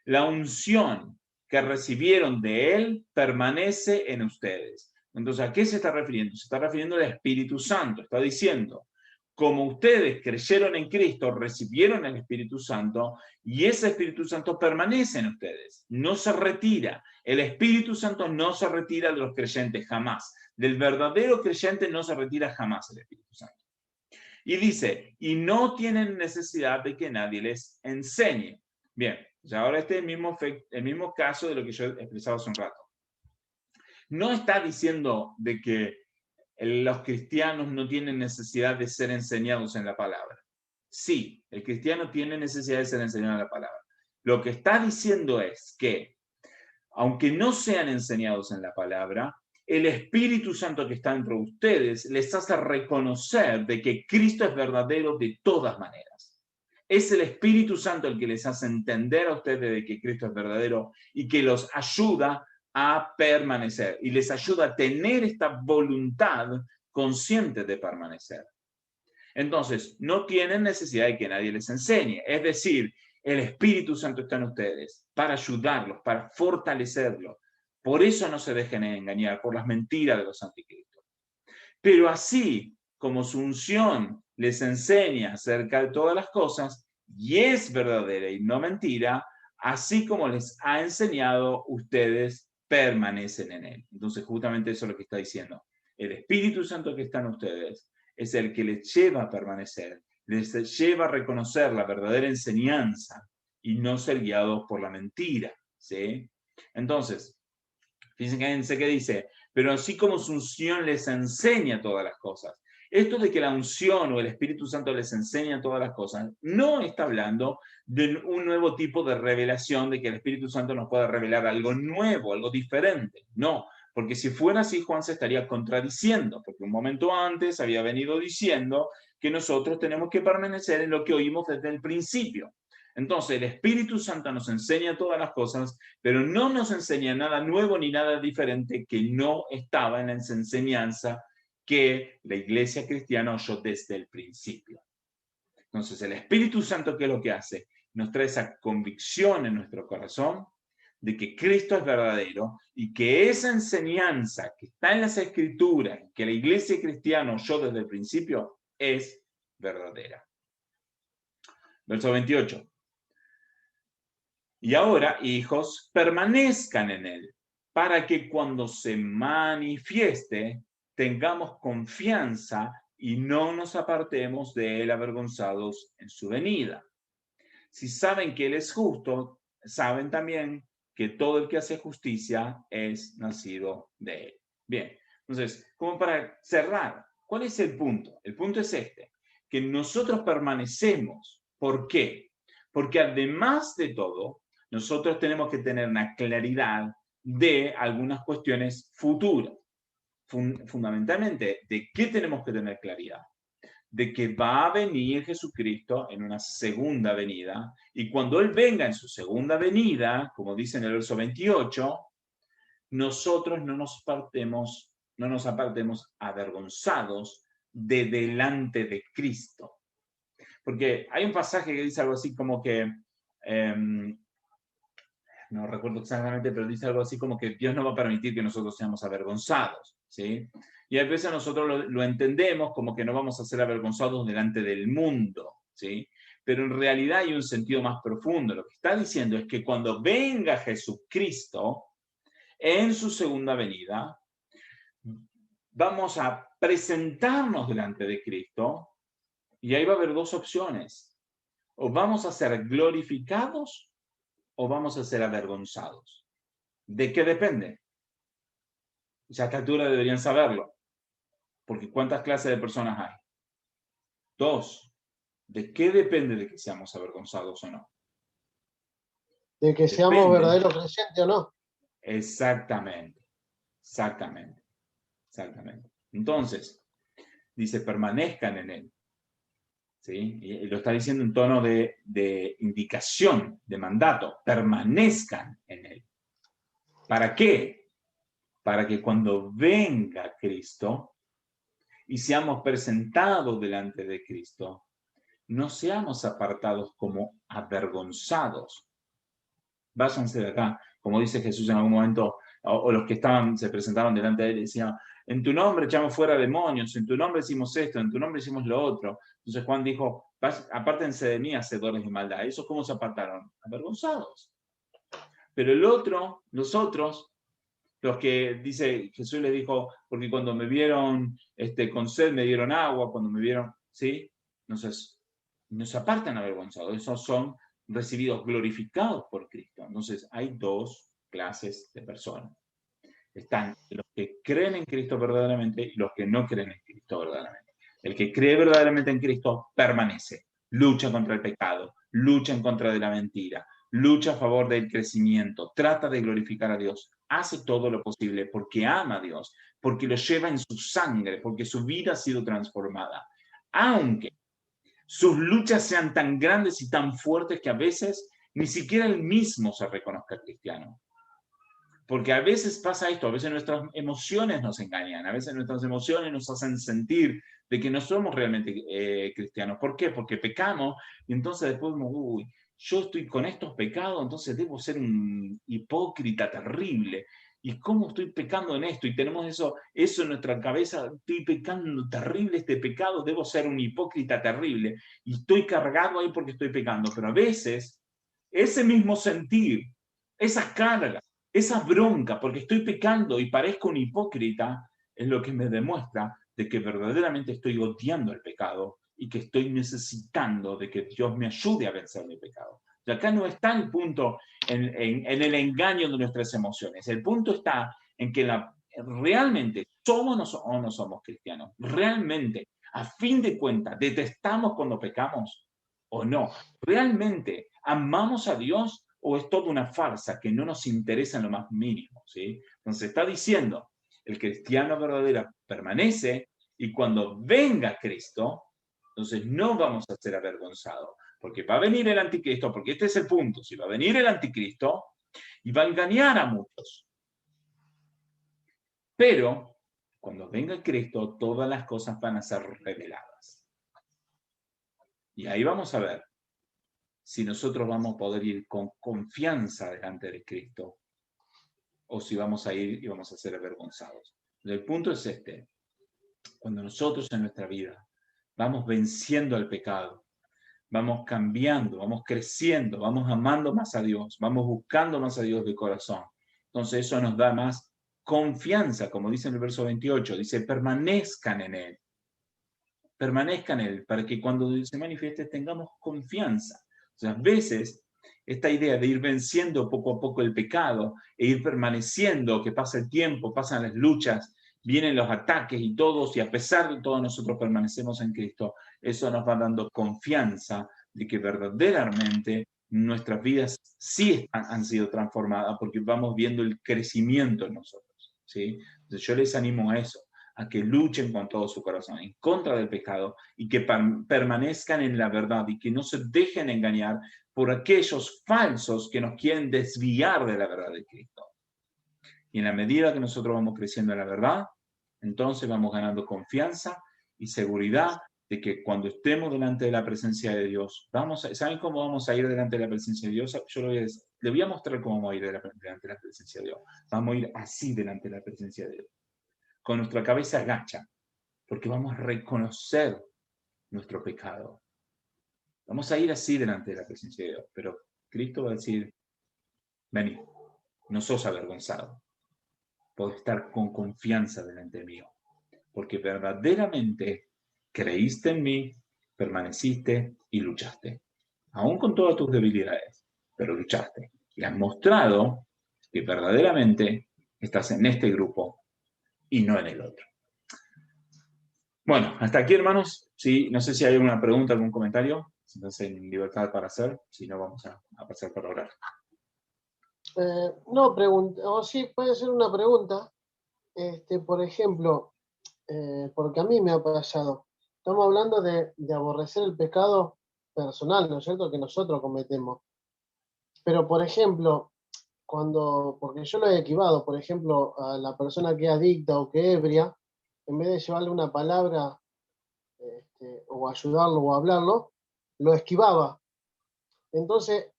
la unción que recibieron de él permanece en ustedes. Entonces, ¿a qué se está refiriendo? Se está refiriendo al Espíritu Santo. Está diciendo, como ustedes creyeron en Cristo, recibieron el Espíritu Santo, y ese Espíritu Santo permanece en ustedes. No se retira. El Espíritu Santo no se retira de los creyentes jamás. Del verdadero creyente no se retira jamás el Espíritu Santo. Y dice, y no tienen necesidad de que nadie les enseñe. Bien, ya ahora este es el mismo caso de lo que yo he expresado hace un rato. No está diciendo de que los cristianos no tienen necesidad de ser enseñados en la palabra. Sí, el cristiano tiene necesidad de ser enseñado en la palabra. Lo que está diciendo es que, aunque no sean enseñados en la palabra, el Espíritu Santo que está dentro de ustedes les hace reconocer de que Cristo es verdadero de todas maneras. Es el Espíritu Santo el que les hace entender a ustedes de que Cristo es verdadero y que los ayuda a permanecer y les ayuda a tener esta voluntad consciente de permanecer. Entonces, no tienen necesidad de que nadie les enseñe. Es decir, el Espíritu Santo está en ustedes para ayudarlos, para fortalecerlos. Por eso no se dejen engañar por las mentiras de los anticristos. Pero así como su unción les enseña acerca de todas las cosas y es verdadera y no mentira, así como les ha enseñado, ustedes permanecen en él. Entonces, justamente eso es lo que está diciendo. El Espíritu Santo que está en ustedes es el que les lleva a permanecer, les lleva a reconocer la verdadera enseñanza y no ser guiados por la mentira, ¿sí? Entonces, fíjense que dice, pero así como su unción les enseña todas las cosas. Esto de que la unción o el Espíritu Santo les enseña todas las cosas, no está hablando de un nuevo tipo de revelación, de que el Espíritu Santo nos pueda revelar algo nuevo, algo diferente. No, porque si fuera así, Juan se estaría contradiciendo, porque un momento antes había venido diciendo que nosotros tenemos que permanecer en lo que oímos desde el principio. Entonces, el Espíritu Santo nos enseña todas las cosas, pero no nos enseña nada nuevo ni nada diferente que no estaba en la enseñanza que la iglesia cristiana oyó desde el principio. Entonces, el Espíritu Santo, ¿qué es lo que hace? Nos trae esa convicción en nuestro corazón de que Cristo es verdadero y que esa enseñanza que está en las Escrituras, que la iglesia cristiana oyó desde el principio, es verdadera. Verso 28. Y ahora, hijos, permanezcan en él, para que cuando se manifieste tengamos confianza y no nos apartemos de él avergonzados en su venida. Si saben que él es justo, saben también que todo el que hace justicia es nacido de él. Bien, entonces, como para cerrar, ¿cuál es el punto? El punto es este, que nosotros permanecemos. ¿Por qué? Porque además de todo, nosotros tenemos que tener una claridad de algunas cuestiones futuras. Fundamentalmente, ¿de qué tenemos que tener claridad? De que va a venir Jesucristo en una segunda venida, y cuando Él venga en su segunda venida, como dice en el verso 28, nosotros no nos apartemos avergonzados de delante de Cristo. Porque hay un pasaje que dice algo así como que, no recuerdo exactamente, pero dice algo así como que Dios no va a permitir que nosotros seamos avergonzados, ¿sí? Y a veces nosotros lo entendemos como que no vamos a ser avergonzados delante del mundo, ¿sí? Pero en realidad hay un sentido más profundo. Lo que está diciendo es que cuando venga Jesucristo en su segunda venida, vamos a presentarnos delante de Cristo y ahí va a haber dos opciones. O vamos a ser glorificados o vamos a ser avergonzados. ¿De qué depende? Ya a esta altura deberían saberlo. Porque ¿cuántas clases de personas hay? Dos. ¿De qué depende de que seamos avergonzados o no? De que seamos verdaderos creyentes o no. Exactamente. Entonces, dice, permanezcan en él. ¿sí? Y lo está diciendo en tono de indicación, de mandato. Permanezcan en él. ¿Para qué? Para que cuando venga Cristo y seamos presentados delante de Cristo, no seamos apartados como avergonzados. Váyanse de acá. Como dice Jesús en algún momento, o los que se presentaron delante de él y decían, en tu nombre echamos fuera demonios, en tu nombre hicimos esto, en tu nombre hicimos lo otro. Entonces Juan dijo, apártense de mí, hacedores de maldad. ¿Esos cómo se apartaron? Avergonzados. Pero los otros, los que dice, Jesús les dijo, porque cuando me vieron con sed me dieron agua, cuando me vieron, ¿sí? Entonces, no se apartan avergonzados, esos son recibidos, glorificados por Cristo. Entonces, hay dos clases de personas. Están los que creen en Cristo verdaderamente y los que no creen en Cristo verdaderamente. El que cree verdaderamente en Cristo permanece, lucha contra el pecado, lucha en contra de la mentira, lucha a favor del crecimiento, trata de glorificar a Dios, hace todo lo posible porque ama a Dios, porque lo lleva en su sangre, porque su vida ha sido transformada. Aunque sus luchas sean tan grandes y tan fuertes que a veces ni siquiera él mismo se reconozca cristiano. Porque a veces pasa esto, a veces nuestras emociones nos engañan, a veces nuestras emociones nos hacen sentir de que no somos realmente cristianos. ¿Por qué? Porque pecamos y entonces después, uy, yo estoy con estos pecados, entonces debo ser un hipócrita terrible. ¿Y cómo estoy pecando en esto? Y tenemos eso en nuestra cabeza, estoy pecando terrible este pecado, debo ser un hipócrita terrible. Y estoy cargado ahí porque estoy pecando. Pero a veces, ese mismo sentir, esas cargas, esa bronca, porque estoy pecando y parezco un hipócrita, es lo que me demuestra de que verdaderamente estoy odiando el pecado y que estoy necesitando de que Dios me ayude a vencer mi pecado. Y acá no está el punto en el engaño de nuestras emociones. El punto está en que realmente somos o no somos cristianos. Realmente, a fin de cuentas, detestamos cuando pecamos o no. Realmente amamos a Dios o es toda una farsa que no nos interesa en lo más mínimo, ¿sí? Entonces está diciendo, el cristiano verdadero permanece y cuando venga Cristo, entonces no vamos a ser avergonzados, porque va a venir el anticristo, porque este es el punto, si va a venir el anticristo y va a engañar a muchos. Pero cuando venga Cristo, todas las cosas van a ser reveladas. Y ahí vamos a ver si nosotros vamos a poder ir con confianza delante de Cristo o si vamos a ir y vamos a ser avergonzados. El punto es este. Cuando nosotros en nuestra vida vamos venciendo al pecado, vamos cambiando, vamos creciendo, vamos amando más a Dios, vamos buscando más a Dios de corazón. Entonces eso nos da más confianza, como dice en el verso 28, dice, permanezcan en Él. Permanezcan en Él, para que cuando se manifieste tengamos confianza. O sea, a veces esta idea de ir venciendo poco a poco el pecado e ir permaneciendo, que pasa el tiempo, pasan las luchas, vienen los ataques y todos, y a pesar de todo nosotros permanecemos en Cristo, eso nos va dando confianza de que verdaderamente nuestras vidas sí han sido transformadas porque vamos viendo el crecimiento en nosotros, ¿sí? Entonces yo les animo a eso, a que luchen con todo su corazón en contra del pecado y que permanezcan en la verdad y que no se dejen engañar por aquellos falsos que nos quieren desviar de la verdad de Cristo. Y en la medida que nosotros vamos creciendo en la verdad, entonces vamos ganando confianza y seguridad de que cuando estemos delante de la presencia de Dios, ¿saben cómo vamos a ir delante de la presencia de Dios? Yo le voy a mostrar cómo vamos a ir delante de la presencia de Dios. Vamos a ir así delante de la presencia de Dios, con nuestra cabeza agacha, porque vamos a reconocer nuestro pecado. Vamos a ir así delante de la presencia de Dios, pero Cristo va a decir, vení, no sos avergonzado, podés estar con confianza delante mío, porque verdaderamente creíste en mí, permaneciste y luchaste, aún con todas tus debilidades, pero luchaste y has mostrado que verdaderamente estás en este grupo y no en el otro. Bueno, hasta aquí, hermanos. Sí, no sé si hay alguna pregunta, algún comentario. Entonces, en libertad para hacer. Si no, vamos a pasar para orar. No, pregunta, o sí, puede ser una pregunta. Por ejemplo, porque a mí me ha pasado. estamos hablando de aborrecer el pecado personal, ¿no es cierto?, que nosotros cometemos. Pero, por ejemplo, porque yo lo he equivado, por ejemplo, a la persona que es adicta o que es ebria, en vez de llevarle una palabra, o ayudarlo o hablarlo, lo esquivaba. Entonces,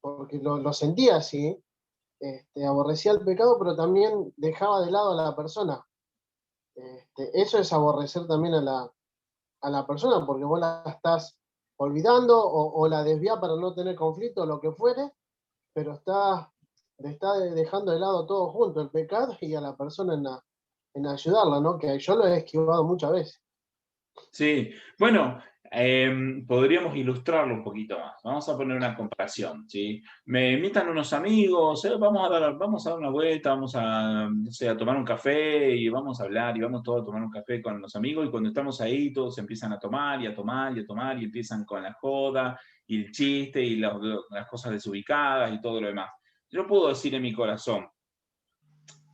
porque lo sentía así, aborrecía el pecado, pero también dejaba de lado a la persona. Eso es aborrecer también a la persona, porque vos la estás olvidando o la desvía para no tener conflicto o lo que fuere, pero le está dejando de lado todo junto, el pecado y a la persona en ayudarla, ¿no? Que yo lo he esquivado muchas veces. Sí, bueno, podríamos ilustrarlo un poquito más. Vamos a poner una comparación, ¿sí? Me invitan unos amigos, vamos a dar una vuelta, vamos a, no sé, a tomar un café y vamos a hablar y vamos todos a tomar un café con los amigos y cuando estamos ahí todos empiezan a tomar y a tomar y a tomar y empiezan con la joda y el chiste y las cosas desubicadas y todo lo demás. Yo puedo decir en mi corazón,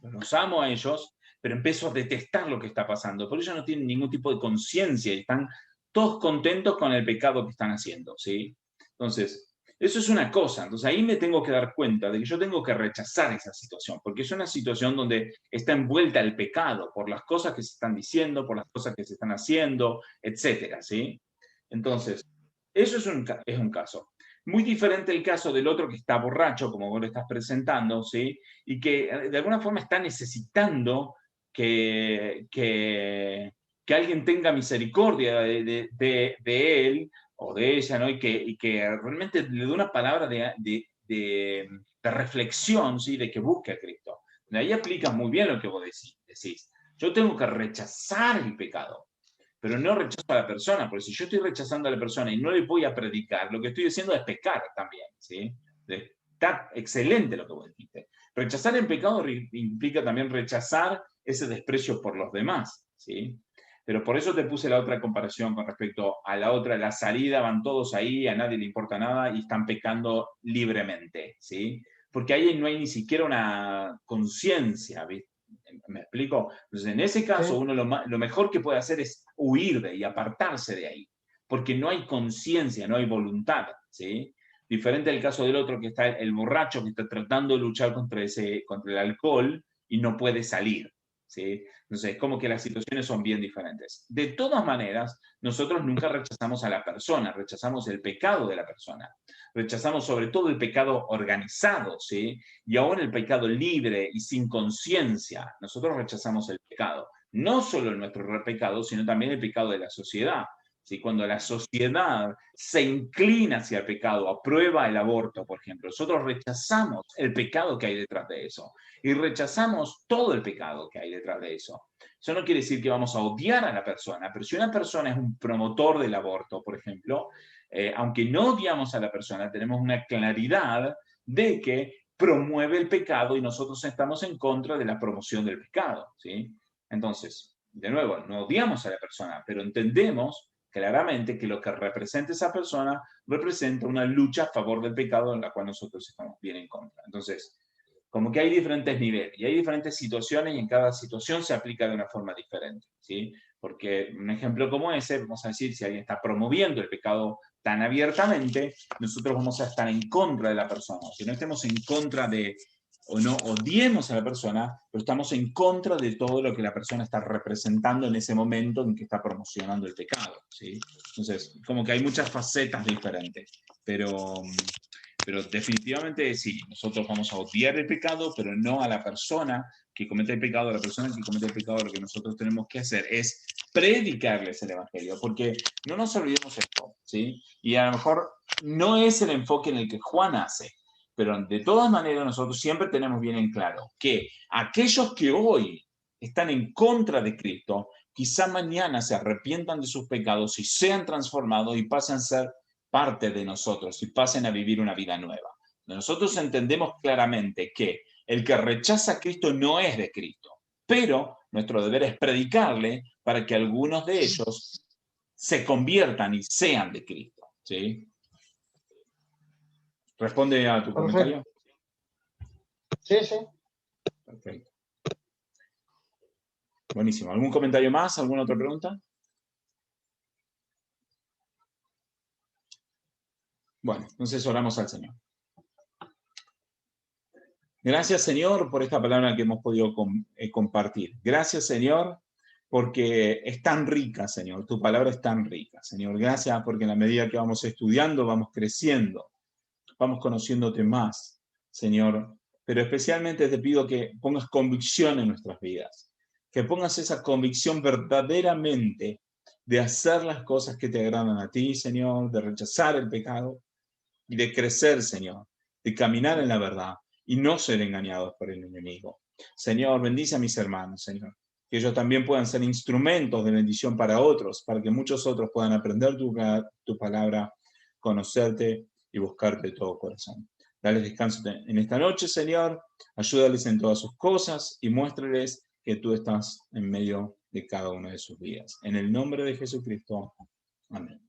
los amo a ellos, pero empiezo a detestar lo que está pasando, porque ellos no tienen ningún tipo de conciencia y están todos contentos con el pecado que están haciendo, ¿sí? Entonces, eso es una cosa, entonces ahí me tengo que dar cuenta de que yo tengo que rechazar esa situación, porque es una situación donde está envuelta el pecado por las cosas que se están diciendo, por las cosas que se están haciendo, etcétera, ¿sí? Entonces, eso es un caso. Muy diferente el caso del otro que está borracho, como vos lo estás presentando, ¿sí? Y que de alguna forma está necesitando que alguien tenga misericordia de él o de ella, ¿no? Y que realmente le dé una palabra de reflexión, ¿sí? De que busque a Cristo. De ahí aplica muy bien lo que vos decís. Yo tengo que rechazar el pecado, pero no rechazo a la persona, porque si yo estoy rechazando a la persona y no le voy a predicar, lo que estoy haciendo es pecar también, ¿sí? Está excelente lo que vos dijiste. Rechazar el pecado implica también rechazar ese desprecio por los demás, ¿sí? Pero por eso te puse la otra comparación con respecto a la otra, la salida, van todos ahí, a nadie le importa nada y están pecando libremente, ¿sí? Porque ahí no hay ni siquiera una conciencia, ¿viste? ¿Me explico? Entonces, en ese caso, ¿Sí? uno lo mejor que puede hacer es huir de ahí, apartarse de ahí, porque no hay conciencia, no hay voluntad, ¿sí? Diferente al caso del otro que está el borracho que está tratando de luchar contra el alcohol y no puede salir, ¿sí? Entonces, es como que las situaciones son bien diferentes. De todas maneras, nosotros nunca rechazamos a la persona, rechazamos el pecado de la persona. Rechazamos sobre todo el pecado organizado, ¿sí? Y aún el pecado libre y sin conciencia. Nosotros rechazamos el pecado. No solo el nuestro pecado, sino también el pecado de la sociedad. ¿Sí? Cuando la sociedad se inclina hacia el pecado, aprueba el aborto, por ejemplo, nosotros rechazamos el pecado que hay detrás de eso y rechazamos todo el pecado que hay detrás de eso. Eso no quiere decir que vamos a odiar a la persona, pero si una persona es un promotor del aborto, por ejemplo, aunque no odiamos a la persona, tenemos una claridad de que promueve el pecado y nosotros estamos en contra de la promoción del pecado, ¿sí? Entonces, de nuevo, no odiamos a la persona, pero entendemos claramente que lo que representa esa persona representa una lucha a favor del pecado en la cual nosotros estamos bien en contra. Entonces, como que hay diferentes niveles y hay diferentes situaciones y en cada situación se aplica de una forma diferente, ¿sí? Porque un ejemplo como ese, vamos a decir, si alguien está promoviendo el pecado tan abiertamente, nosotros vamos a estar en contra de la persona. Si no estemos en contra de, o no odiemos a la persona, pero estamos en contra de todo lo que la persona está representando en ese momento en que está promocionando el pecado, ¿sí? Entonces, como que hay muchas facetas diferentes, pero definitivamente sí, nosotros vamos a odiar el pecado, pero no a la persona que comete el pecado. A la persona que comete el pecado, lo que nosotros tenemos que hacer es predicarles el Evangelio, porque no nos olvidemos esto, ¿sí? Y a lo mejor no es el enfoque en el que Juan hace, pero de todas maneras nosotros siempre tenemos bien en claro que aquellos que hoy están en contra de Cristo, quizá mañana se arrepientan de sus pecados y sean transformados y pasen a ser parte de nosotros y pasen a vivir una vida nueva. Nosotros entendemos claramente que el que rechaza a Cristo no es de Cristo, pero nuestro deber es predicarle para que algunos de ellos se conviertan y sean de Cristo, ¿sí? ¿Responde a tu Perfecto. comentario? Sí, sí. Perfecto. Buenísimo. ¿Algún comentario más? ¿Alguna otra pregunta? Bueno, entonces oramos al Señor. Gracias, Señor, por esta palabra que hemos podido compartir. Gracias, Señor, porque es tan rica, Señor. Tu palabra es tan rica, Señor. Gracias porque en la medida que vamos estudiando, vamos creciendo, vamos conociéndote más, Señor. Pero especialmente te pido que pongas convicción en nuestras vidas, que pongas esa convicción verdaderamente de hacer las cosas que te agradan a ti, Señor, de rechazar el pecado y de crecer, Señor, de caminar en la verdad y no ser engañados por el enemigo. Señor, bendice a mis hermanos, Señor, que ellos también puedan ser instrumentos de bendición para otros, para que muchos otros puedan aprender tu palabra, conocerte y buscarte de todo corazón. Dales descanso en esta noche, Señor, ayúdales en todas sus cosas y muéstrales que tú estás en medio de cada una de sus vidas. En el nombre de Jesucristo. Amén.